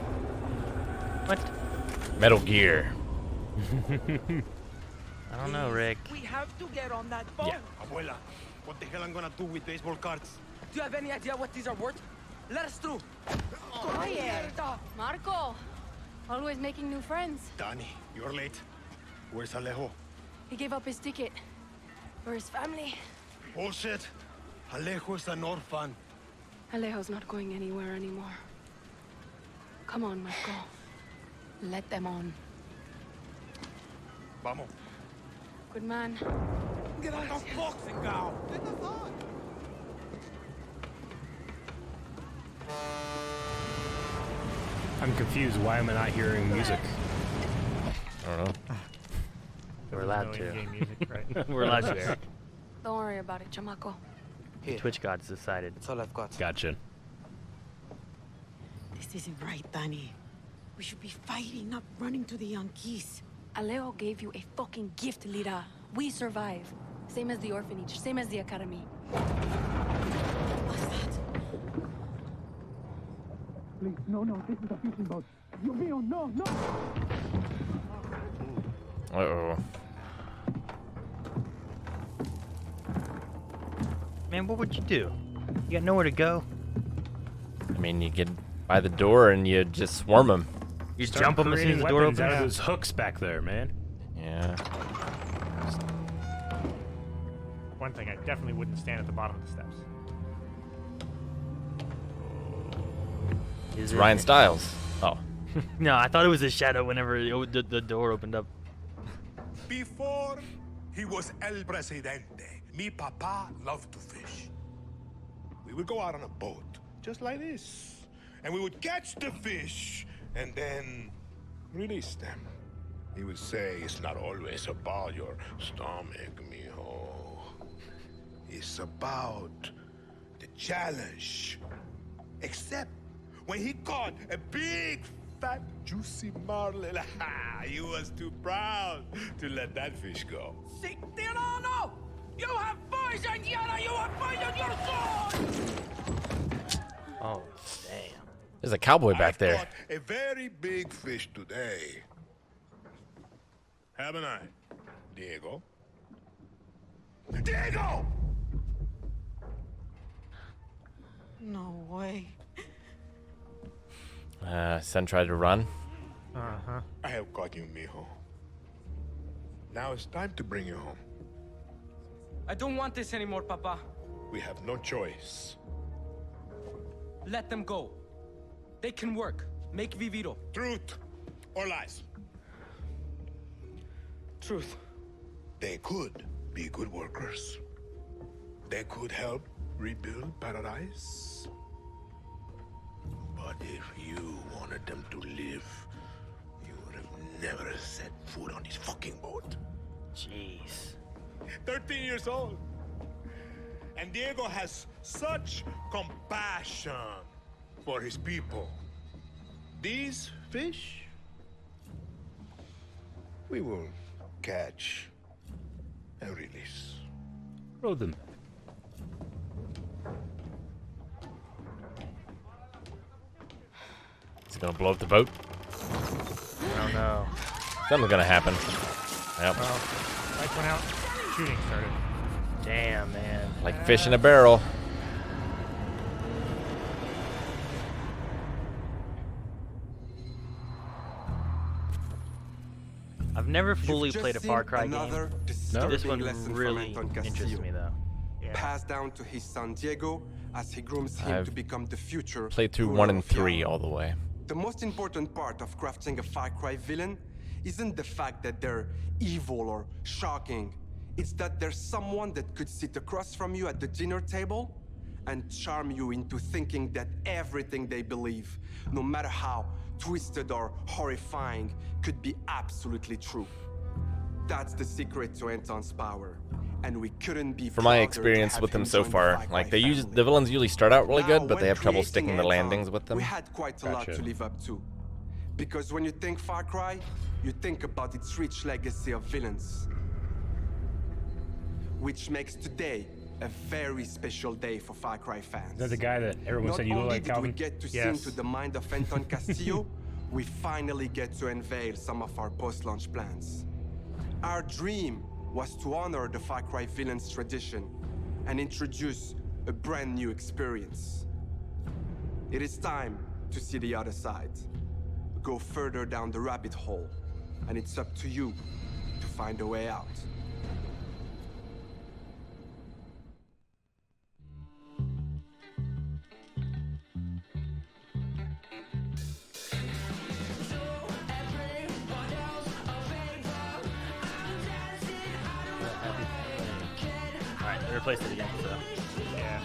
What? Metal Gear. I don't know, Rick. We have to get on that phone. Yeah. Abuela, what the hell I'm gonna do with baseball cards? Do you have any idea what these are worth? Let us through. Quiet. Marco, always making new friends. Danny, you're late. Where's Alejo? He gave up his ticket. For his family. Bullshit. Alejo is an orphan. Alejo's not going anywhere anymore. Come on, Marco. Let them on. Vamos. Good man. Get out of boxing now. I'm confused. Why am I not hearing music? I don't know. We're allowed to. In-game music, right? We're allowed to, Eric. Don't worry about it, chamaco. The Twitch gods decided. That's all I've got. Gotcha. This isn't right, Danny. We should be fighting, not running to the Yankees. Alejo gave you a fucking gift, Lira. We survive. Same as the orphanage, same as the academy. What's that? Please, no, this is a fishing boat. Dios mío, no. Uh-oh. Man, what would you do? You got nowhere to go. I mean, you get by the door and you just swarm them. You Start jump them as soon as the door creating opens. weapons out of those hooks back there, man. Yeah. One thing, I definitely wouldn't stand at the bottom of the steps. It's Ryan Stiles. Oh. No, I thought it was a shadow whenever the door opened up. Before he was El Presidente, mi papa loved to fish. We would go out on a boat, just like this, and we would catch the fish and then release them. He would say, it's not always about your stomach, mijo. It's about the challenge. Except when he caught a big, fat, juicy marlin, he was too proud to let that fish go. See, Tirano! You have poison, Yara! You have poisoned your sword! Oh, damn. There's a cowboy back there. Caught a very big fish today. Haven't I, Diego? Diego! No way. Son tried to run. Uh-huh. I have caught you, mijo. Now it's time to bring you home. I don't want this anymore, Papa. We have no choice. Let them go. They can work. Make Viviro. Truth or lies? Truth. They could be good workers. They could help rebuild paradise. But if you wanted them to live, you would have never set foot on this fucking boat. Jeez. 13 years old. And Diego has such compassion for his people. These fish, we will catch and release. Throw them. Is he gonna blow up the boat? I don't know. Something's gonna happen. Yep. Well, lights went out, shooting started. Damn, man. Like fish in a barrel. I've never fully played a Far Cry game. No? This one really interests me, though. Passed down to his son Diego as he grooms him I've to become the future. played through ruler 1 and of 3 Yara. all the way. The most important part of crafting a Far Cry villain isn't the fact that they're evil or shocking. It's that there's someone that could sit across from you at the dinner table and charm you into thinking that everything they believe, no matter how twisted or horrifying, could be absolutely true. That's the secret to Anton's power. And we couldn't be From my prouder to experience have with them him so join the far, Far like Cry family. the villains usually start out really good, but Now, they have trouble when sticking the creating landings Anton, with them. We had quite a lot Gotcha. to live up to. Because when you think Far Cry, you think about its rich legacy of villains. Which makes today a very special day for Far Cry fans. Is that the guy that everyone said you look like, Calvin? Not only did we get to sing to the mind of Anton Castillo, we finally get to unveil some of our post-launch plans. Our dream was to honor the Far Cry villain's tradition and introduce a brand new experience. It is time to see the other side. Go further down the rabbit hole, and it's up to you to find a way out. Alright, they replaced it again, so. Yeah.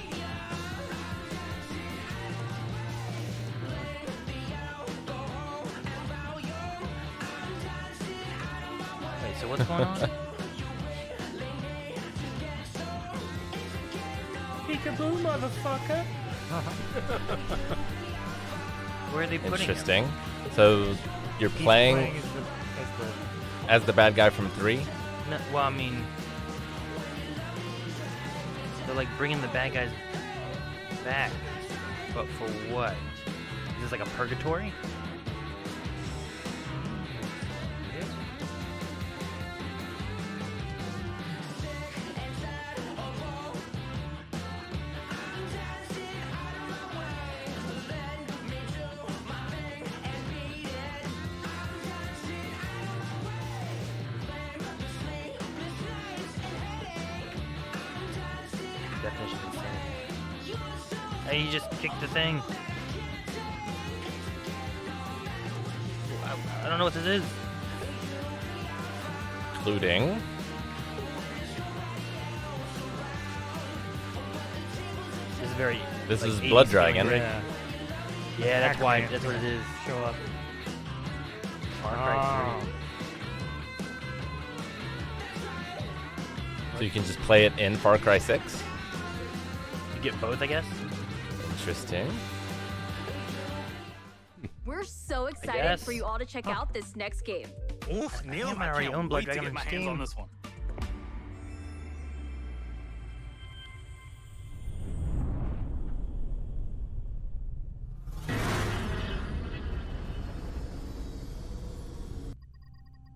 Wait, so what's going on? Peekaboo, motherfucker! Where are they putting Interesting. him? So you're playing as the bad guy from 3? No, well, I mean, they're like bringing the bad guys back, but for what? Is this like a purgatory? Definition of insanity. Hey, you just kicked the thing. I don't know what this is. Including This is very. This like, is 80s Blood feeling, Dragon. right? Yeah, that's why. That's what it is. Show up. Far Cry 3. So you can just play it in Far Cry 6? You get both, I guess. Interesting. We're so excited guess. for you all to check out this next game. Oof, nailed. I already own Blood wait to Dragon get on my hands Steam. on this one.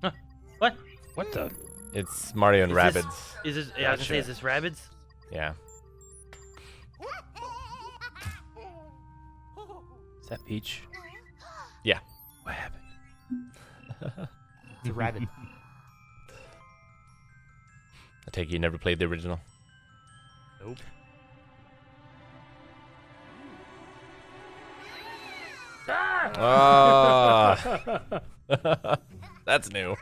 Huh. What? What the? It's Mario and Rabbids. Is this? Yeah, I was gonna say, is this Rabbids? Yeah. Is that Peach? Yeah. What happened? It's a rabbit. I take it you never played the original? Nope. Ah! That's new.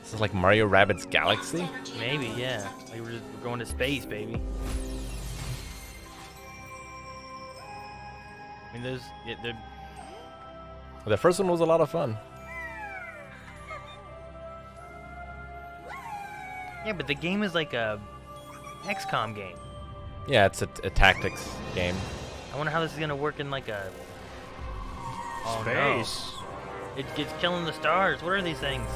This is like Mario Rabbids Galaxy? Maybe, yeah. Like we're going to space, baby. I mean, those. Yeah, they're. The first one was a lot of fun. Yeah, but the game is like a XCOM game. Yeah, it's a tactics game. I wonder how this is gonna work in like a Space. No. It's killing the stars. What are these things?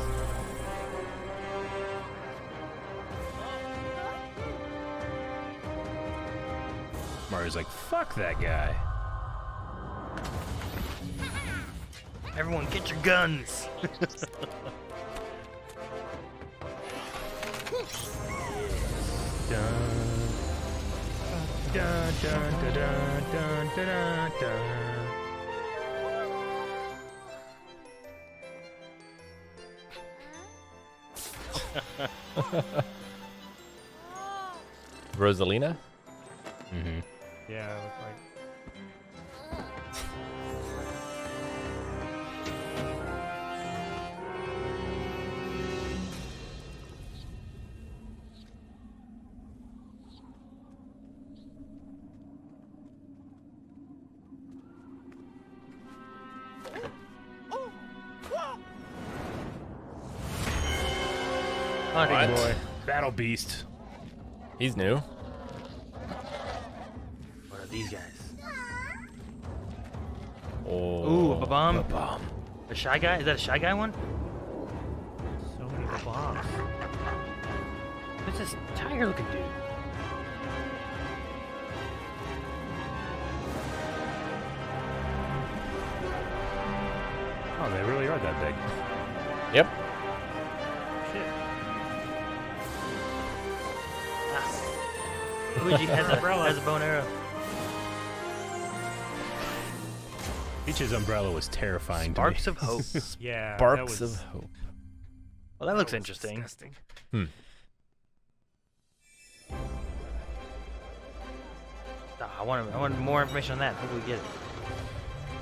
Mario's like, fuck that guy. Everyone, get your guns. Dun, dun, dun, dun, dun, dun, dun. Rosalina? Mm-hmm. Yeah, it looked like. Big boy. Battle Beast. He's new. What are these guys? Oh. Ooh, a bomb. A bomb. A Shy Guy? Is that a Shy Guy one? So many the box. What's this tiger-looking dude? Oh, they really are that big. Yep. Shit. Luigi has a bow and arrow. Peach's umbrella was terrifying Sparks to me. of hope. Yeah. Sparks of hope. Well, that looks interesting. Disgusting. Hmm. I want more information on that. How do we get it?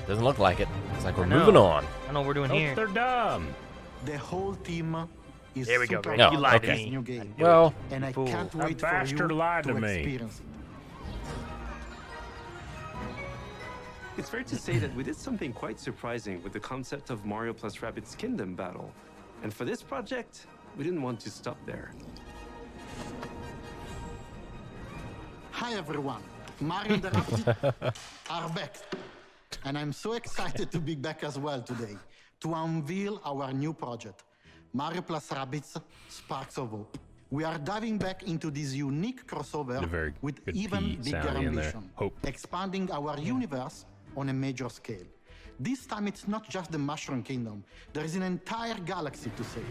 Doesn't look like it. It's like we're I know. moving on. I don't know what we're doing here. They're dumb. The whole team is There we go, super Greg. No, You lied okay. to me. new game. Well, And I Fool. can't That wait for you bastard lied to me. experience it. It's fair to say that we did something quite surprising with the concept of Mario plus Rabbids Kingdom battle. And for this project, we didn't want to stop there. Hi everyone, Mario and the Rabbids are back. And I'm so excited to be back as well today to unveil our new project, Mario plus Rabbids Sparks of Hope. We are diving back into this unique crossover with even bigger ambition, expanding our universe on a major scale. This time it's not just the Mushroom Kingdom, there is an entire galaxy to save.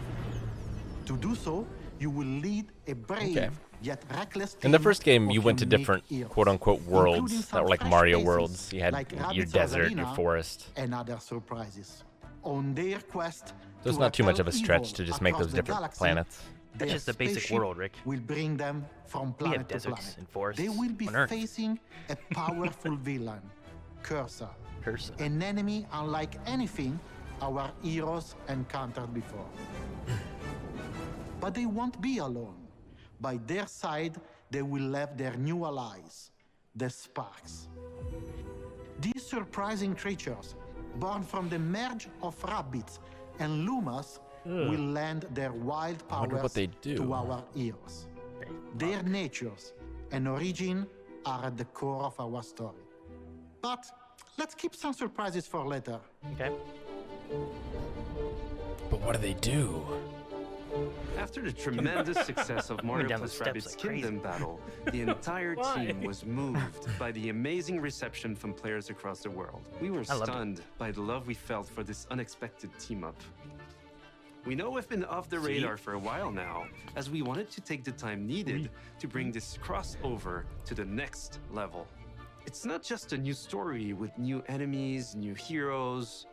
To do so, you will lead a brave yet reckless team. In the first game, you of went to unique different heroes, quote-unquote including worlds some that were like fresh Mario faces, worlds. You had like your Rabbids desert, Arena your forest. and other surprises. On their quest So it's to not too much of a repel stretch evil to just make across those the different galaxy, planets. their That's just the basic spaceship world, Rick. will bring them from We planet have to deserts planet. and forests They will be on Earth. facing a powerful villain, Cursor. An enemy unlike anything our heroes encountered before. But they won't be alone. By their side, they will have their new allies, the Sparks. These surprising creatures, born from the merge of Rabbids and Lumas, will lend their wild I wonder powers what they do. to our heroes. Their natures and origin are at the core of our story. But let's keep some surprises for later. Okay. But what do they do? After the tremendous success of Mario down the plus steps Rabbids like crazy. Kingdom battle, the entire team was moved by the amazing reception from players across the world. We were I loved it. stunned by the love we felt for this unexpected team-up. We know we've been off the See? radar for a while now, as we wanted to take the time needed to bring this crossover to the next level. It's not just a new story with new enemies, new heroes.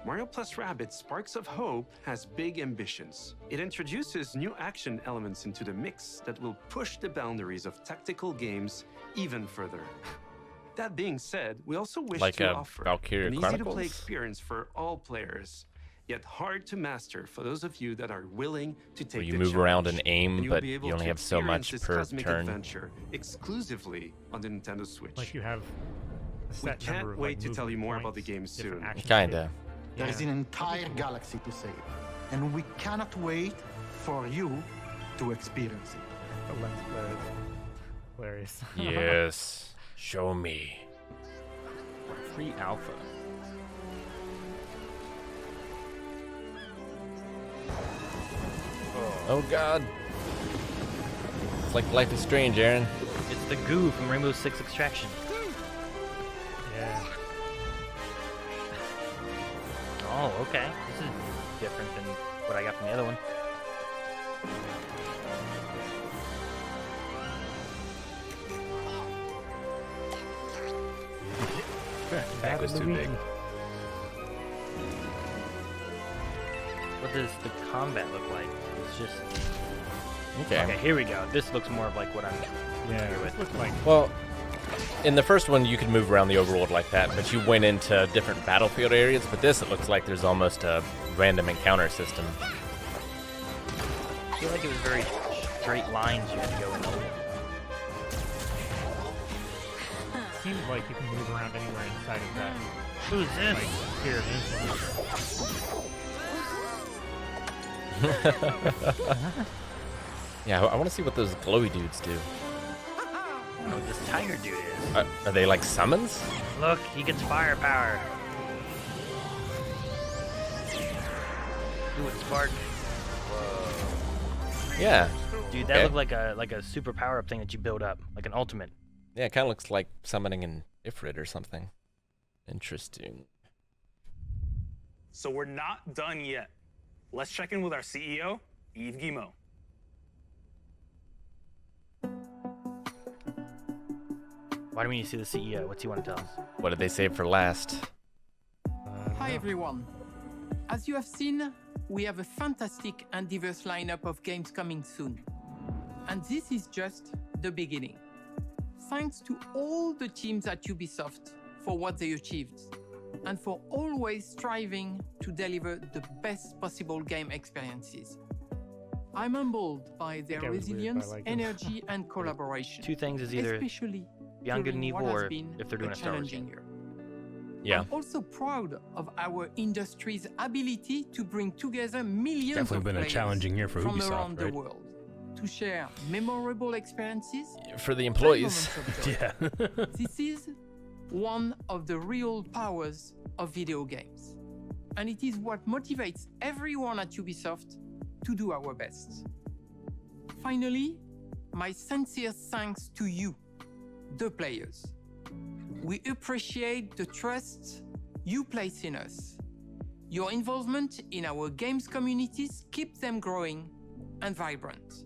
Mario plus Rabbids Sparks of Hope has big ambitions. It introduces new action elements into the mix that will push the boundaries of tactical games even further. That being said, we also wish Like to a offer Valkyria an easy-to-play Chronicles? experience for all players, yet hard to master for those of you that are willing to take Where you the move around and challenge. aim, And you'll but be able you only to have so much experience this per cosmic turn. adventure exclusively on the Nintendo Switch. Like you have a We set number can't of, wait like, to tell you movement more about the points, game different soon. action Kinda. There is an entire galaxy to save, and we cannot wait for you to experience it. The lens flare is hilarious. Yes. Show me. Free alpha. Oh god. It's like Life is Strange, Aaron. It's the goo from Rainbow Six Extraction. Yeah. Oh, okay. This is different than what I got from the other one. That was too big. What does the combat look like? It's just... Okay. Okay, here we go. This looks more of like what I'm familiar with. Looks like Well, in the first one, you could move around the overworld like that, but you went into different battlefield areas. But this, it looks like there's almost a random encounter system. I feel like it was very straight lines you had to go in. seems like you can move around anywhere inside of that. Who's this? Like sphere of influence. Yeah, I want to see what those glowy dudes do. Oh, this tiger dude is. Are they like summons? Look, he gets firepower. Ooh, it's spark. Yeah. Dude, that looked like a super power-up thing that you build up, like an ultimate. Yeah, it kind of looks like summoning an Ifrit or something. Interesting. So we're not done yet. Let's check in with our CEO, Yves Guillemot. Why do we need to see the CEO? What's he want to tell us? What did they save for last? Hi everyone. As you have seen, we have a fantastic and diverse lineup of games coming soon. And this is just the beginning. Thanks to all the teams at Ubisoft for what they achieved, and for always striving to deliver the best possible game experiences. I'm humbled by their resilience, energy, and collaboration. Two things is either especially Beyond Good and during Evil, what has or been if they're doing a Star Wars challenging game. year. Yeah. I'm also proud of our industry's ability to bring together millions Definitely of been a players challenging year for from Ubisoft, around the right? world to share memorable experiences For the employees. and moments of joy. Yeah. This is one of the real powers of video games. And it is what motivates everyone at Ubisoft to do our best. Finally, my sincere thanks to you, the players. We appreciate the trust you place in us. Your involvement in our games communities keeps them growing and vibrant.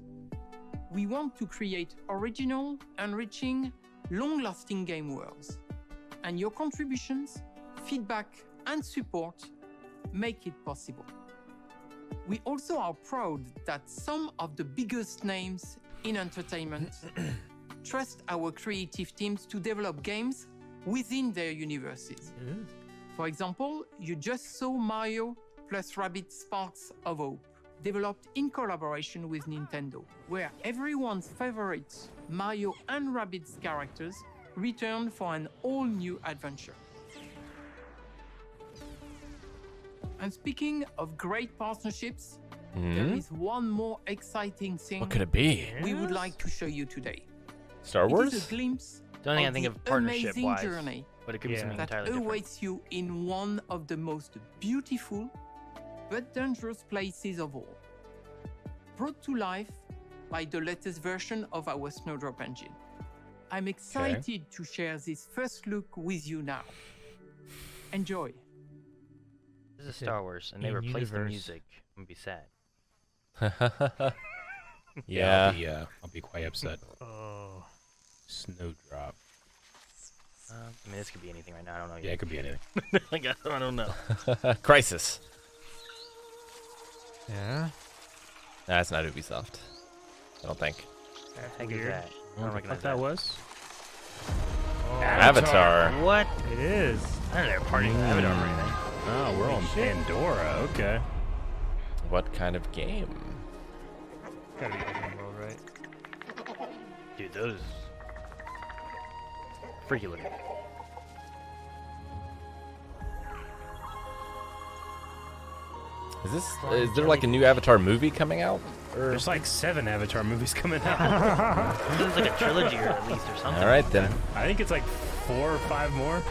We want to create original, enriching, long-lasting game worlds. And your contributions, feedback, and support make it possible. We also are proud that some of the biggest names in entertainment trust our creative teams to develop games within their universes. For example, you just saw Mario plus Rabbids Sparks of Hope, developed in collaboration with Nintendo, where everyone's favorite Mario and Rabbids characters return for an all-new adventure. And speaking of great partnerships, there is one more exciting thing What could it be? we would like to show you today. Star It Wars? is a glimpse Don't think I of think the of partnership amazing wise, journey but it could be something that entirely different. awaits you in one of the most beautiful but dangerous places of all. Brought to life by the latest version of our Snowdrop engine. I'm excited to share this first look with you now. Enjoy. This is Star Wars, and they In replaced the universe. music. I'm gonna be sad. Yeah. I'll be quite upset. Oh, Snowdrop. I mean, this could be anything right now. I don't know. Yeah, it could be anything. Like, I don't know. Crisis. Yeah. Nah, it's not Ubisoft. I don't think. What the heck is that? I don't What recognize that was? Avatar. What? It is. I don't know. They're partying with Avatar or anything. Oh, we're on Pandora. Okay. What kind of game? Gotta be open world, right? Dude, those freaky looking. Is there like a new Avatar movie coming out? Or? There's like 7 Avatar movies coming out. There's like a trilogy or at least or something. All right then. I think it's like 4 or 5 more.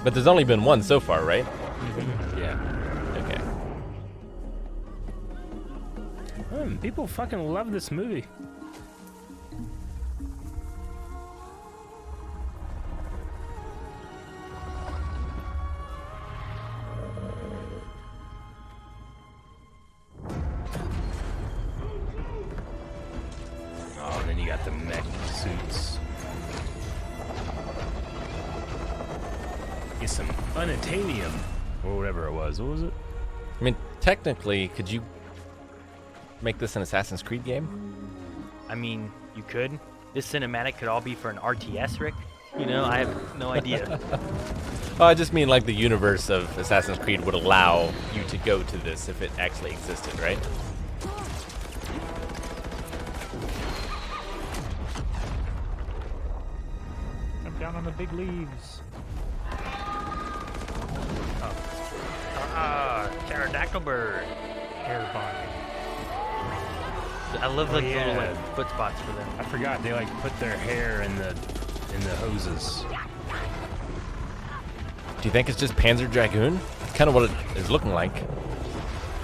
But there's only been one so far, right? Yeah. Okay. People fucking love this movie. Oh, and then you got the mech suits. Get some unobtainium, or whatever it was. What was it? I mean, technically, could you make this an Assassin's Creed game? I mean, you could. This cinematic could all be for an RTS, Rick. You know, I have no idea. Oh, I just mean like the universe of Assassin's Creed would allow you to go to this if it actually existed, right? Jump down on the big leaves. Pterodactyl bird. Terrifying. I love the little yeah. like foot spots for them. I forgot they like put their hair in the hoses. Do you think it's just Panzer Dragoon? That's kind of what it is looking like.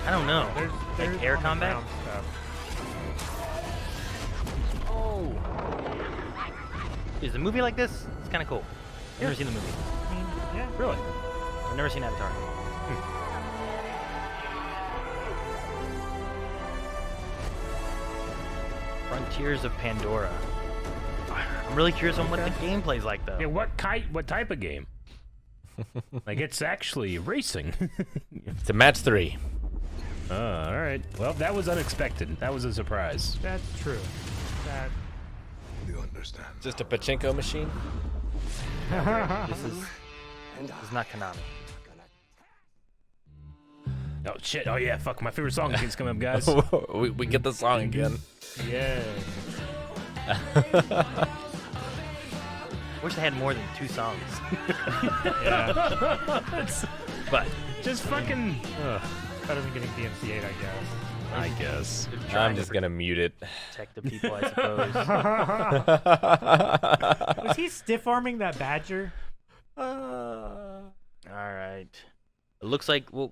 I don't know. There's like air on the combat? ground stuff. Oh. Is a movie like this? It's kind of cool. I've never seen the movie. I mean, yeah. Really? I've never seen Avatar. Frontiers of Pandora. I'm really curious on what the gameplay's like, though. Yeah, what type of game? Like, it's actually racing. It's a match 3. All right. Well, that was unexpected. That was a surprise. That's true. That. You understand? Just a pachinko machine? This is not Konami. Oh, shit. Oh, yeah. Fuck. My favorite song keeps coming up, guys. we get the song again. Yeah. Wish they had more than 2 songs. Yeah. But just fucking. Better than getting DMCA'd, I guess. I'm just gonna mute it. Protect the people, I suppose. Was he stiff-arming that badger? All right. It looks like, well,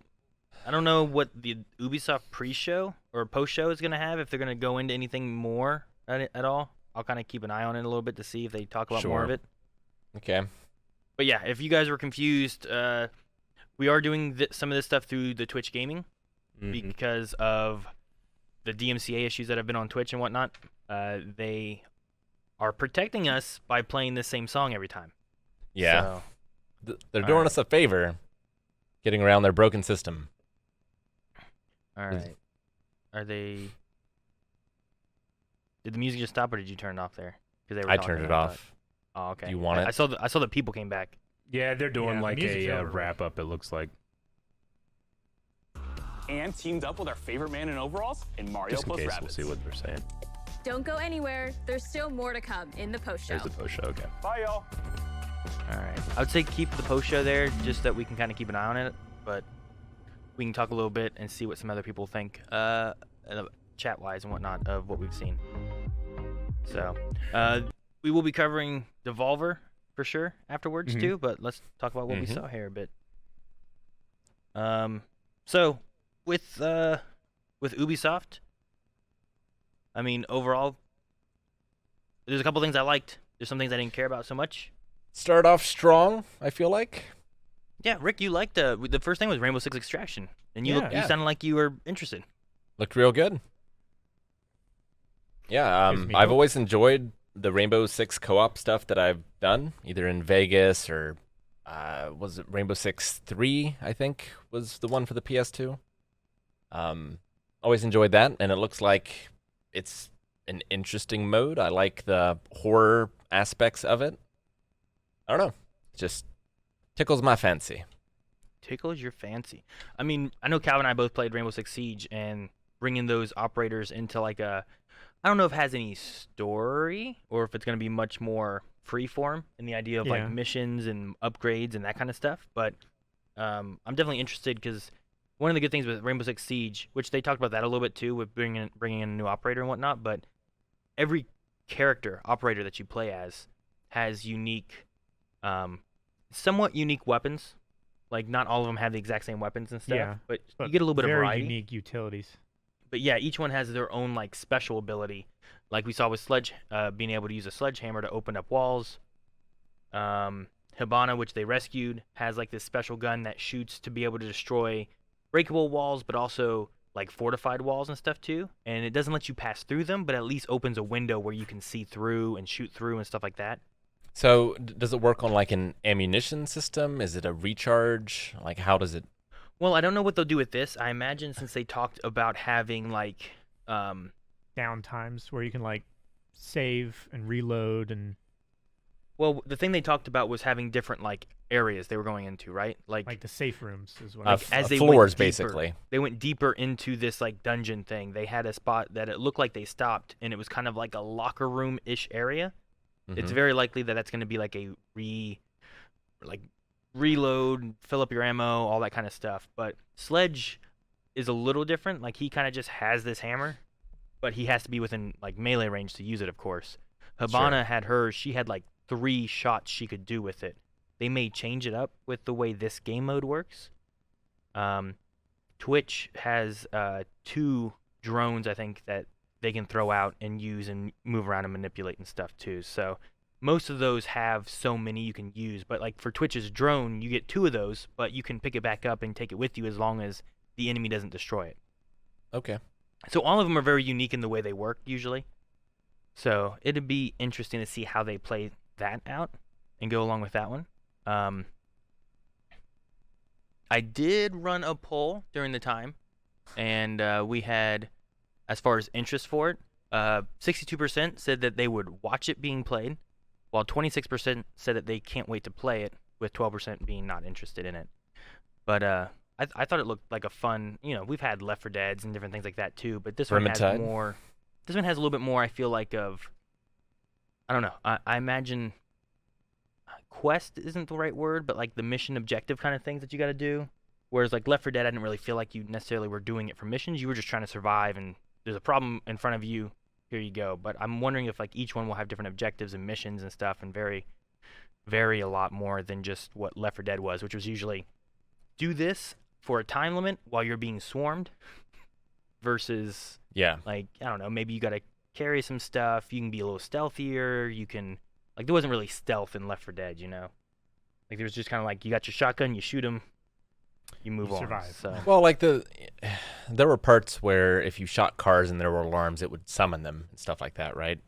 I don't know what the Ubisoft pre-show or post-show is gonna have, if they're gonna go into anything more at all. I'll kind of keep an eye on it a little bit to see if they talk about more of it. Okay. But yeah, if you guys were confused, we are doing some of this stuff through the Twitch gaming because of the DMCA issues that have been on Twitch and whatnot. They are protecting us by playing the same song every time. Yeah. So, they're doing us a favor getting around their broken system. All right. Are they... Did the music just stop, or did you turn it off there? They were I talking, turned it I off. thought. Oh, okay. You want it? I saw that people came back. Yeah, they're doing like music's a over. wrap-up, it looks like. And teamed up with our favorite man in overalls in Mario Just in plus case, Rabbids. we'll see what they're saying. Don't go anywhere. There's still more to come in the post show. There's the post-show, okay. Bye, y'all. All right. I would say keep the post show there, just that we can kind of keep an eye on it, but we can talk a little bit and see what some other people think, chat-wise and whatnot, of what we've seen. So, we will be covering Devolver for sure afterwards too, but let's talk about what we saw here a bit. So with Ubisoft, I mean, overall, there's a couple things I liked. There's some things I didn't care about so much. Start off strong, I feel like. Yeah, Rick, you liked the first thing was Rainbow Six Extraction, and you sounded like you were interested. Looked real good. Yeah, I've always enjoyed the Rainbow Six co-op stuff that I've done, either in Vegas or was it Rainbow Six 3, I think, was the one for the PS2. Always enjoyed that, and it looks like it's an interesting mode. I like the horror aspects of it. I don't know. It just tickles my fancy. Tickles your fancy. I mean, I know Calvin and I both played Rainbow Six Siege, and bringing those operators into like a... I don't know if it has any story or if it's going to be much more freeform in the idea of like missions and upgrades and that kind of stuff. But I'm definitely interested because one of the good things with Rainbow Six Siege, which they talked about that a little bit too with bringing in a new operator and whatnot, but every operator that you play as has unique, somewhat unique weapons. Like not all of them have the exact same weapons and stuff, but you get a little bit of variety. Very unique utilities. But yeah, each one has their own like special ability, like we saw with being able to use a sledgehammer to open up walls. Hibana, which they rescued, has like this special gun that shoots to be able to destroy breakable walls, but also like fortified walls and stuff too. And it doesn't let you pass through them, but at least opens a window where you can see through and shoot through and stuff like that. So does it work on like an ammunition system? Is it a recharge? Like how does it? Well, I don't know what they'll do with this. I imagine since they talked about having like down times where you can like save and reload and. Well, the thing they talked about was having different like areas they were going into, right? Like the safe rooms is what. Like, as they floors, went deeper, basically. They went deeper into this like dungeon thing. They had a spot that it looked like they stopped, and it was kind of like a locker room-ish area. It's very likely that that's going to be like a reload, fill up your ammo, all that kind of stuff. But Sledge is a little different. Like he kind of just has this hammer, but he has to be within like melee range to use it, of course. Hibana had hers. She had like 3 shots she could do with it. they may change it up with the way this game mode works. Twitch has 2 drones, I think, that they can throw out and use and move around and manipulate and stuff too. So most of those have so many you can use, but like for Twitch's drone, you get 2 of those, but you can pick it back up and take it with you as long as the enemy doesn't destroy it. Okay. So all of them are very unique in the way they work usually. So it'd be interesting to see how they play that out and go along with that one. I did run a poll during the time, and we had, as far as interest for it, 62% said that they would watch it being played, while 26% said that they can't wait to play it, with 12% being not interested in it. But I thought it looked like a fun, we've had Left 4 Deads and different things like that too, but this one has more. This one has a little bit more, I feel like, of, I don't know, I imagine quest isn't the right word, but like the mission objective kind of things that you got to do. Whereas like Left 4 Dead, I didn't really feel like you necessarily were doing it for missions. You were just trying to survive, and there's a problem in front of you, here you go. But I'm wondering if like each one will have different objectives and missions and stuff, and vary a lot more than just what Left 4 Dead was, which was usually do this for a time limit while you're being swarmed versus, like, I don't know, maybe you got to carry some stuff, you can be a little stealthier, you can, like, there wasn't really stealth in Left 4 Dead, Like, there was just kind of like, you got your shotgun, you shoot them, you move on. Survive. So. Well, like, there were parts where if you shot cars and there were alarms, it would summon them and stuff like that, right?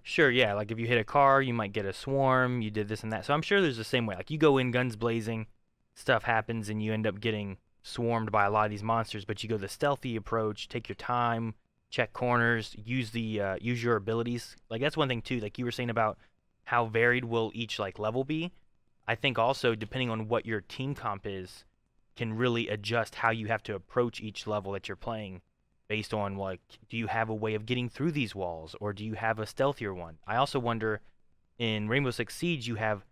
Sure, yeah, like if you hit a car, you might get a swarm, you did this and that. So I'm sure there's the same way. Like, you go in guns blazing, stuff happens, and you end up getting swarmed by a lot of these monsters, but you go the stealthy approach, take your time, check corners, use your abilities. Like, that's one thing too, like you were saying about how varied will each like level be. I think also, depending on what your team comp is, can really adjust how you have to approach each level that you're playing based on, like, do you have a way of getting through these walls, or do you have a stealthier one? I also wonder, in Rainbow Six Siege, you have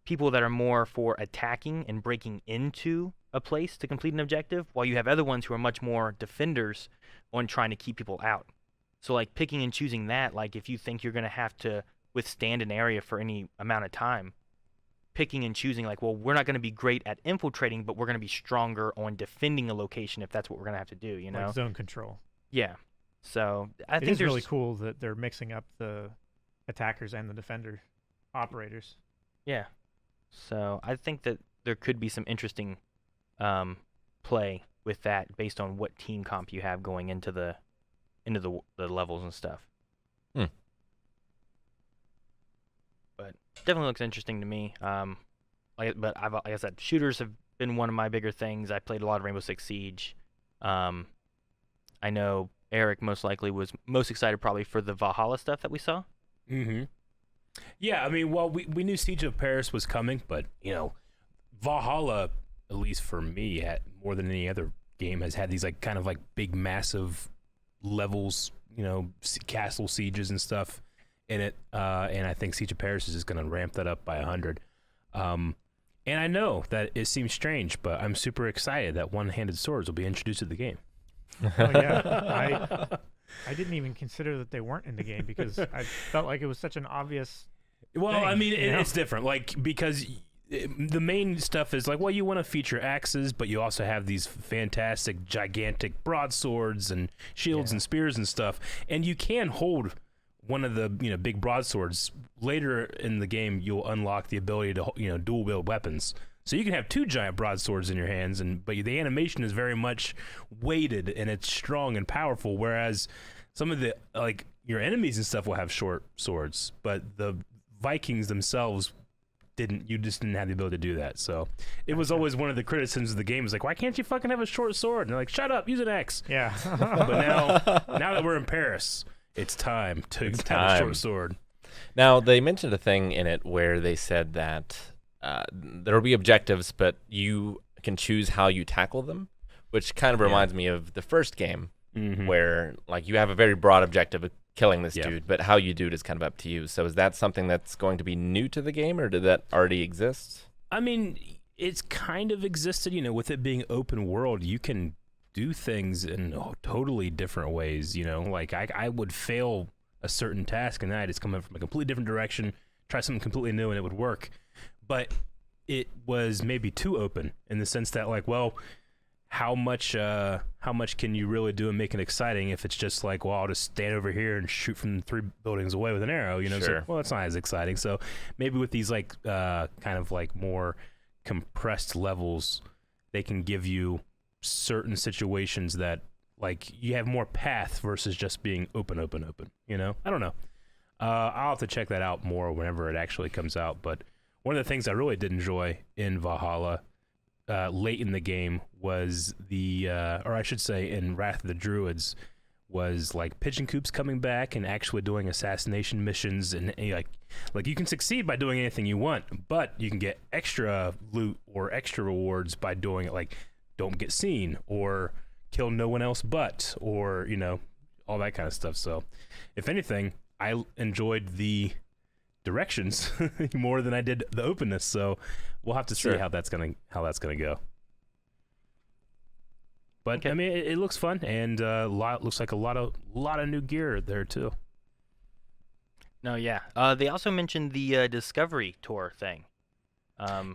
people that are more for attacking and breaking into a place to complete an objective, while you have other ones who are much more defenders on trying to keep people out. So, like, picking and choosing that, like, if you think you're going to have to withstand an area for any amount of time, picking and choosing, like, well, we're not going to be great at infiltrating, but we're going to be stronger on defending a location if that's what we're going to have to do, Like zone control. Yeah. So, I think it is really cool that they're mixing up the attackers and the defender operators. Yeah. So, I think that there could be some interesting play with that based on what team comp you have going into the levels and stuff. But definitely looks interesting to me. Like I said, shooters have been one of my bigger things. I played a lot of Rainbow Six Siege. I know Eric most likely was most excited probably for the Valhalla stuff that we saw. Mm-hmm. Yeah, I mean, well, we knew Siege of Paris was coming, but Valhalla, at least for me, more than any other game, has had these like kind of like big, massive levels, castle sieges and stuff in it, and I think Siege of Paris is just going to ramp that up by 100. And I know that it seems strange, but I'm super excited that one-handed swords will be introduced to the game. Oh yeah, I didn't even consider that they weren't in the game because I felt like it was such an obvious. Well, thing, I mean, it's different, like, because the main stuff is like, well, you want to feature axes, but you also have these fantastic, gigantic broadswords and shields and spears and stuff, and you can hold one of the big broadswords. Later in the game, you'll unlock the ability to dual wield weapons, so you can have 2 giant broadswords in your hands, but the animation is very much weighted and it's strong and powerful. Whereas some of the your enemies and stuff will have short swords, but the Vikings themselves you just didn't have the ability to do that. So it was always one of the criticisms of the game, is like, why can't you fucking have a short sword? And they're like, shut up, use an axe. Yeah. But now that we're in Paris, it's time to have a short sword. Now, they mentioned a thing in it where they said that there will be objectives, but you can choose how you tackle them, which kind of reminds me of the first game, where like you have a very broad objective of killing this dude, but how you do it is kind of up to you. So is that something that's going to be new to the game, or did that already exist? I mean, it's kind of existed, with it being open world. You can do things in totally different ways, like I would fail a certain task and I'd just come in from a completely different direction, try something completely new, and it would work. But it was maybe too open in the sense that like, well, how much can you really do and make it exciting if it's just like, well, I'll just stand over here and shoot from 3 buildings away with an arrow, you know? Sure. So, well, it's not as exciting. So maybe with these like kind of like more compressed levels, they can give you certain situations that like you have more path versus just being open, you know? I don't know. I'll have to check that out more whenever it actually comes out. But one of the things I really did enjoy in Valhalla late in the game was or I should say in Wrath of the Druids, was like pigeon coops coming back and actually doing assassination missions, and like you can succeed by doing anything you want, but you can get extra loot or extra rewards by doing it, like don't get seen or kill no one else but, or you know, all that kind of stuff. So if anything, I enjoyed the directions more than I did the openness, so we'll have to see how that's gonna go. But okay. I mean, it looks fun, and looks like a lot of new gear there too. No, yeah. They also mentioned the Discovery Tour thing.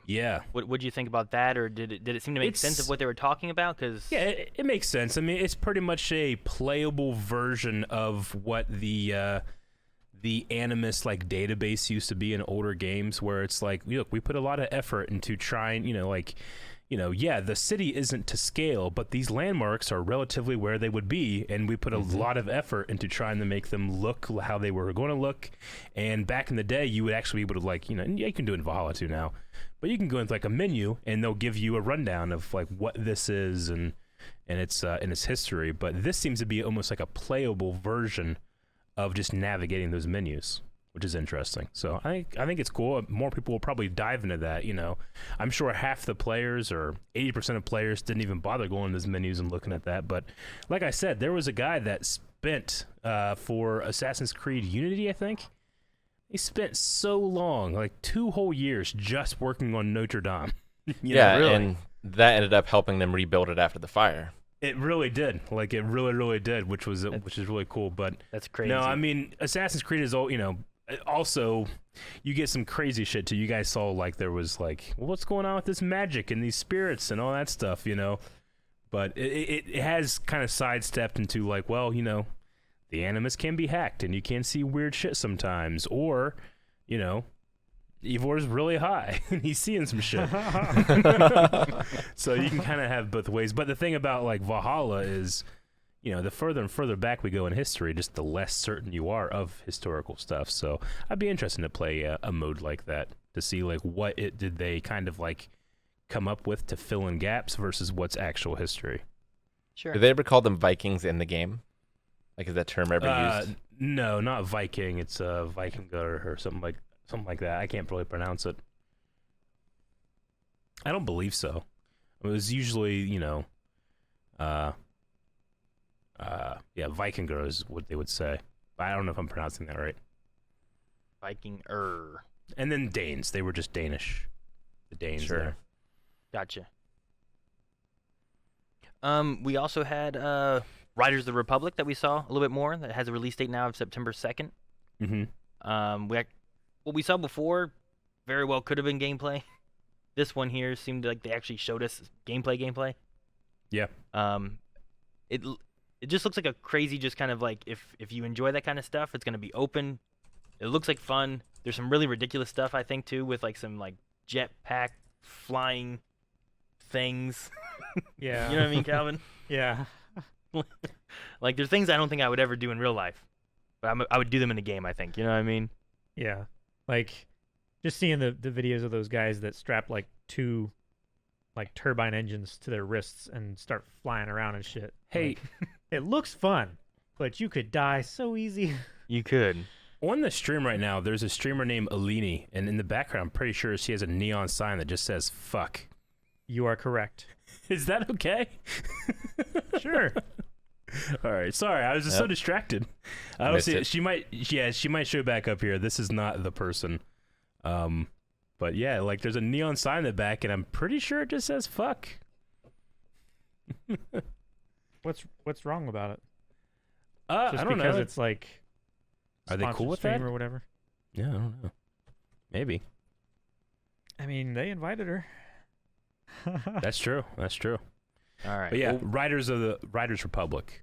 Yeah. What do you think about that, or did it seem to make sense of what they were talking about? Because yeah, it makes sense. I mean, it's pretty much a playable version of what the Animus like database used to be in older games, where it's like, look, we put a lot of effort into trying, yeah, the city isn't to scale, but these landmarks are relatively where they would be, and we put a lot of effort into trying to make them look how they were going to look. And back in the day, you would actually be able to, like, and you can do it in Valhalla too now, but you can go into like a menu and they'll give you a rundown of like what this is and its history. But this seems to be almost like a playable version of just navigating those menus, which is interesting. So I think it's cool. More people will probably dive into that. I'm sure half the players or 80% of players didn't even bother going to those menus and looking at that. But like I said, there was a guy that spent for Assassin's Creed Unity, I think. He spent so long, like 2 whole years, just working on Notre Dame. Really. And that ended up helping them rebuild it after the fire. It really did. Like, it really, really did, which is really cool. But that's crazy. No, I mean, Assassin's Creed is all, also, you get some crazy shit too. You guys saw, like, there was like, well, what's going on with this magic and these spirits and all that stuff, But it has kind of sidestepped into like, well, the Animus can be hacked and you can see weird shit sometimes, or, Ivor's really high and he's seeing some shit. So you can kind of have both ways. But the thing about like Valhalla is, the further and further back we go in history, just the less certain you are of historical stuff. So I'd be interested to play a mode like that to see like what did they kind of like come up with to fill in gaps versus what's actual history. Sure. Do they ever call them Vikings in the game? Like, is that term ever used? No, not Viking. It's Vikingur or something like that. I can't really pronounce it. I don't believe so. It was usually, Vikingur is what they would say. But I don't know if I'm pronouncing that right. Viking-er. And then Danes. They were just Danish. The Danes sure. there. Gotcha. We also had Riders of the Republic that we saw a little bit more. That has a release date now of September 2nd. Mm-hmm. What we saw before very well could have been gameplay. This one here seemed like they actually showed us gameplay. Yeah. It just looks like a crazy, just kind of like, if you enjoy that kind of stuff, it's going to be open. It looks like fun. There's some really ridiculous stuff, I think, too, with like some like jetpack flying things. Yeah. You know what I mean, Calvin? Yeah. Like, there's things I don't think I would ever do in real life, but I would do them in a game, I think. You know what I mean? Yeah. Like, just seeing the videos of those guys that strap like 2 like turbine engines to their wrists and start flying around and shit. Hey, it looks fun, but you could die so easy. You could. On the stream right now, there's a streamer named Alini, and in the background, I'm pretty sure she has a neon sign that just says "fuck." You are correct. Is that okay? Sure. All right. Sorry, I was just so distracted. I don't see it. She might show back up here. This is not the person. But yeah, like there's a neon sign in the back, and I'm pretty sure it just says "fuck." What's wrong about it? I don't know. Because it's like, are they cool with that or whatever? Yeah, I don't know. Maybe. I mean, they invited her. That's true. That's true. All right. But yeah, well, Riders Republic.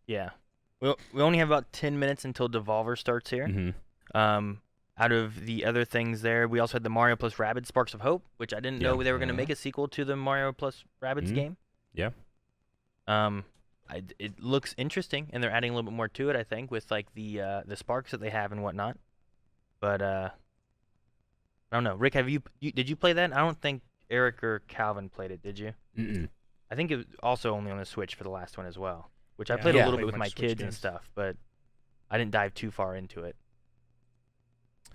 Yeah. Well, we only have about 10 minutes until Devolver starts here. Mm-hmm. Out of the other things there, we also had the Mario plus Rabbids Sparks of Hope, which I didn't know they were going to make a sequel to the Mario plus Rabbids game. Yeah. It looks interesting, and they're adding a little bit more to it, I think, with like the sparks that they have and whatnot. But I don't know. Rick, did you play that? I don't think Eric or Calvin played it. Did you? Mm-mm. I think it was also only on the Switch for the last one as well, which I played a little bit with my kids and stuff, but I didn't dive too far into it.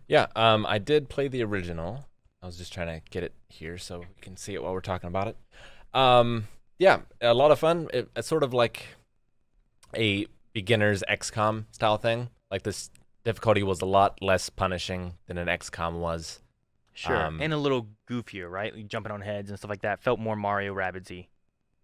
Yeah, I did play the original. I was just trying to get it here so we can see it while we're talking about it. Yeah, a lot of fun. It's sort of like a beginner's XCOM style thing. Like this difficulty was a lot less punishing than an XCOM was. Sure, and a little goofier, right? Like jumping on heads and stuff like that. Felt more Mario Rabbids-y.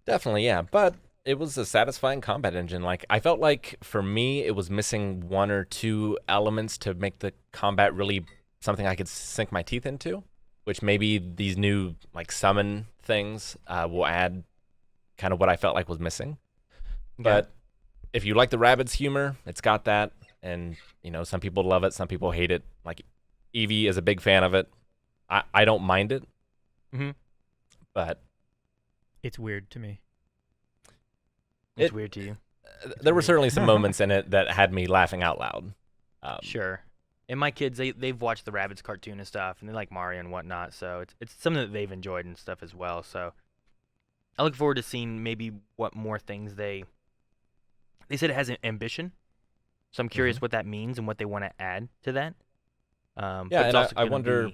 Definitely, yeah. But it was a satisfying combat engine. Like I felt like for me, it was missing one or two elements to make the combat really something I could sink my teeth into. Which maybe these new like summon things will add kind of what I felt like was missing. Okay. But if you like the Rabbids humor, it's got that. And, you know, some people love it, some people hate it. Like Evie is a big fan of it. I don't mind it. Mm-hmm. But it's weird to me. It's weird to you. There were certainly some moments in it that had me laughing out loud. Sure. And my kids, they've watched the Rabbids cartoon and stuff, and they like Mario and whatnot, so it's something that they've enjoyed and stuff as well. So I look forward to seeing maybe what more things they said it has an ambition, so I'm curious what that means and what they want to add to that. Yeah, and I wonder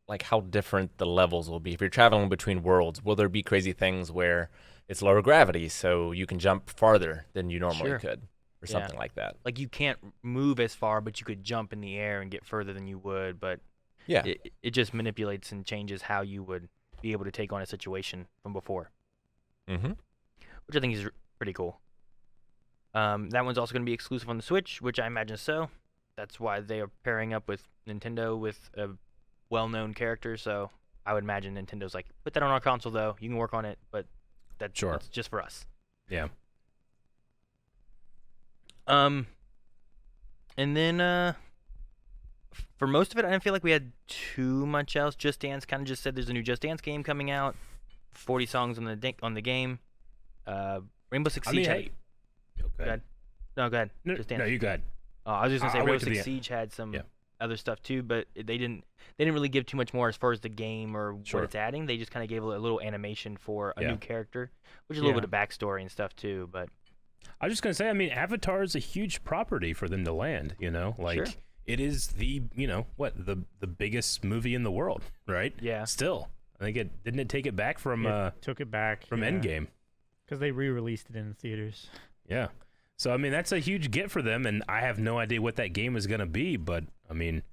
like how different the levels will be. If you're traveling between worlds, will there be crazy things where it's lower gravity, so you can jump farther than you normally could? Or something like that. Like you can't move as far, but you could jump in the air and get further than you would. But yeah, it just manipulates and changes how you would be able to take on a situation from before. Mm-hmm. Which I think is pretty cool. That one's also going to be exclusive on the Switch, which I imagine so. That's why they are pairing up with Nintendo with a well-known character. So I would imagine Nintendo's like, put that on our console though. You can work on it, but that's just for us. Yeah. And then, for most of it, I didn't feel like we had too much else. Just Dance kind of just said there's a new Just Dance game coming out, 40 songs on the game. Rainbow Six Siege. Hey. Go ahead. No, go ahead. No, Just Dance. no, you go ahead. I was just gonna say I'll wait Rainbow to the Six end. Siege had some other stuff too, but they didn't really give too much more as far as the game or what it's adding. They just kind of gave a little animation for a new character, which is a little bit of backstory and stuff too, but. I was just gonna say, I mean, Avatar is a huge property for them to land. You know, like it is the the biggest movie in the world, right? Yeah. Still, I think didn't it take it back from took it back from Endgame because they re-released it in the theaters. Yeah. So I mean, that's a huge get for them, and I have no idea what that game is gonna be, but I mean,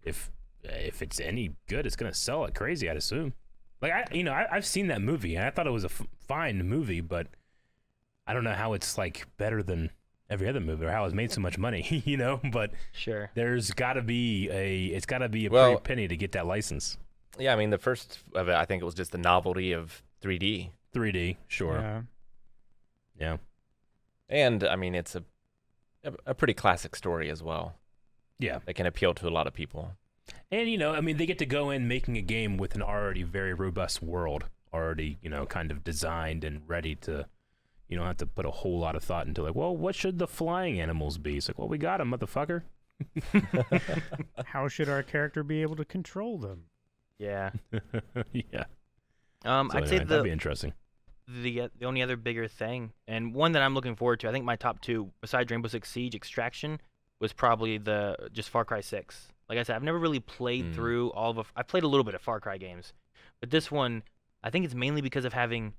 if it's any good, it's gonna sell like crazy, I'd assume. Like I've seen that movie, and I thought it was a fine movie, but I don't know how it's like better than every other movie or how it's made so much money, you know. But there's got to be a pretty penny to get that license. Yeah, I mean the first of it, I think it was just the novelty of 3D. 3D, sure. Yeah. And I mean it's a pretty classic story as well. Yeah, that can appeal to a lot of people. And I mean they get to go in making a game with an already very robust world, already kind of designed and ready to. You don't have to put a whole lot of thought into like, well, what should the flying animals be? It's like, well, we got them, motherfucker. How should our character be able to control them? Yeah. Yeah. I'd say that'd be interesting. The only other bigger thing, and one that I'm looking forward to, I think my top two, besides Rainbow Six Siege Extraction, was probably just Far Cry 6. Like I said, I've never really played through all of. I've played a little bit of Far Cry games, but this one, I think it's mainly because of having.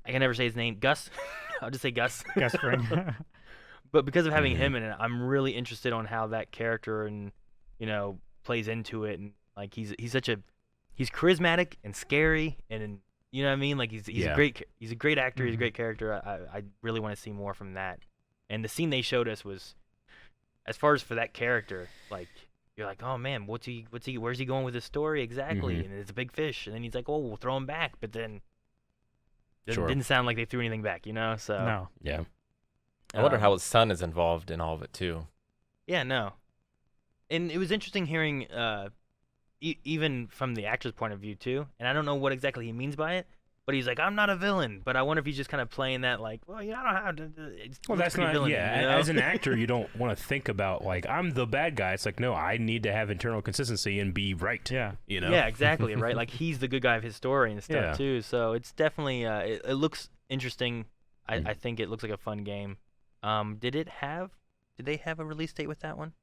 I can never say his name. Gus. I'll just say Gus. Gus Fring. But because of having him in it, I'm really interested on how that character and plays into it. And like he's charismatic and scary, and you know what I mean. Like he's a great actor. He's a great character. I really want to see more from that. And the scene they showed us was, as far as for that character, like you're like, oh man, where's he going with this story exactly? Mhm. And it's a big fish, and then he's like, oh, we'll throw him back, but then it Sure. didn't sound like they threw anything back, you know? So No. Yeah. I wonder how his son is involved in all of it too. Yeah, no. And it was interesting hearing, even from the actor's point of view too. And I don't know what exactly he means by it, but he's like, I'm not a villain. But I wonder if he's just kind of playing that like, well, I don't have to. Well, that's not. villain, Yeah, you know? as an actor, you don't want to think about like I'm the bad guy. It's like no, I need to have internal consistency and be right. Yeah. You know. Yeah, exactly. Right. Like he's the good guy of his story and stuff Yeah. too. So it's definitely it looks interesting. I think it looks like a fun game. Did they have a release date with that one?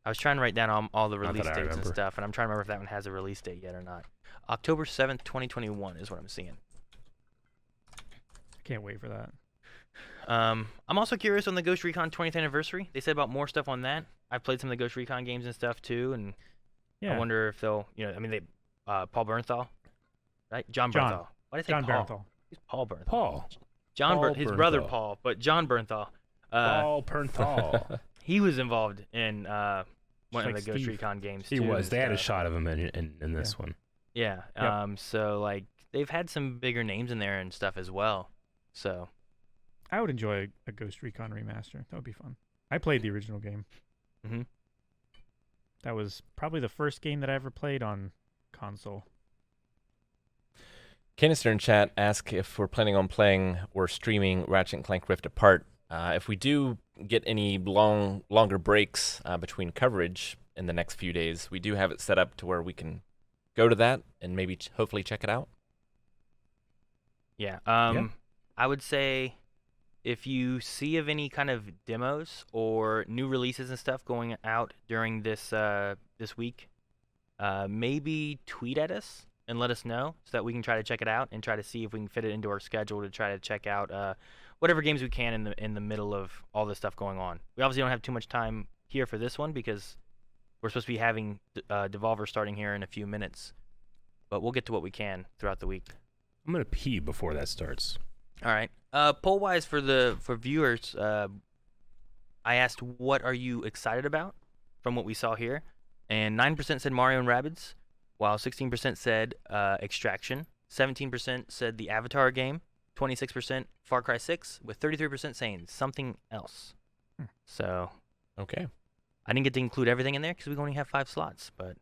I was trying to write down all the Not that release I dates and remember. stuff, and I'm trying to remember if that one has a release date yet or not. October 7th, 2021 is what I'm seeing. I can't wait for that. I'm also curious on the Ghost Recon 20th anniversary. They said about more stuff on that. I've played some of the Ghost Recon games and stuff too, and I Yeah. wonder if they'll, I mean, they Paul Bernthal, right? John Bernthal. Why did I say John Paul? Bernthal. He's Paul Bernthal. Paul. His brother Bernthal. Paul, but John Bernthal. Paul Bernthal. He was involved in one of like the Ghost Steve. Recon games He too. was. and They had a stuff. shot of him in this one. Yeah. Yep. So like they've had some bigger names in there and stuff as well. So I would enjoy a Ghost Recon remaster. That would be fun. I played the original game. Mm-hmm. That was probably the first game that I ever played on console. Canister in chat asked if we're planning on playing or streaming Ratchet & Clank Rift Apart. If we do get any longer breaks between coverage in the next few days, we do have it set up to where we can go to that and maybe hopefully check it out. yeah. I would say if you see of any kind of demos or new releases and stuff going out during this this week, maybe tweet at us and let us know so that we can try to check it out and try to see if we can fit it into our schedule to try to check out whatever games we can in the middle of all this stuff going on. We obviously don't have too much time here for this one because we're supposed to be having Devolver starting here in a few minutes, but we'll get to what we can throughout the week. I'm gonna pee before that starts. All right. Poll wise for viewers, I asked what are you excited about from what we saw here, and 9% said Mario and Rabbids, while 16% said Extraction, 17% said the Avatar game, 26% Far Cry 6, with 33% saying something else. So Okay. I didn't get to include everything in there because we only have 5 slots, but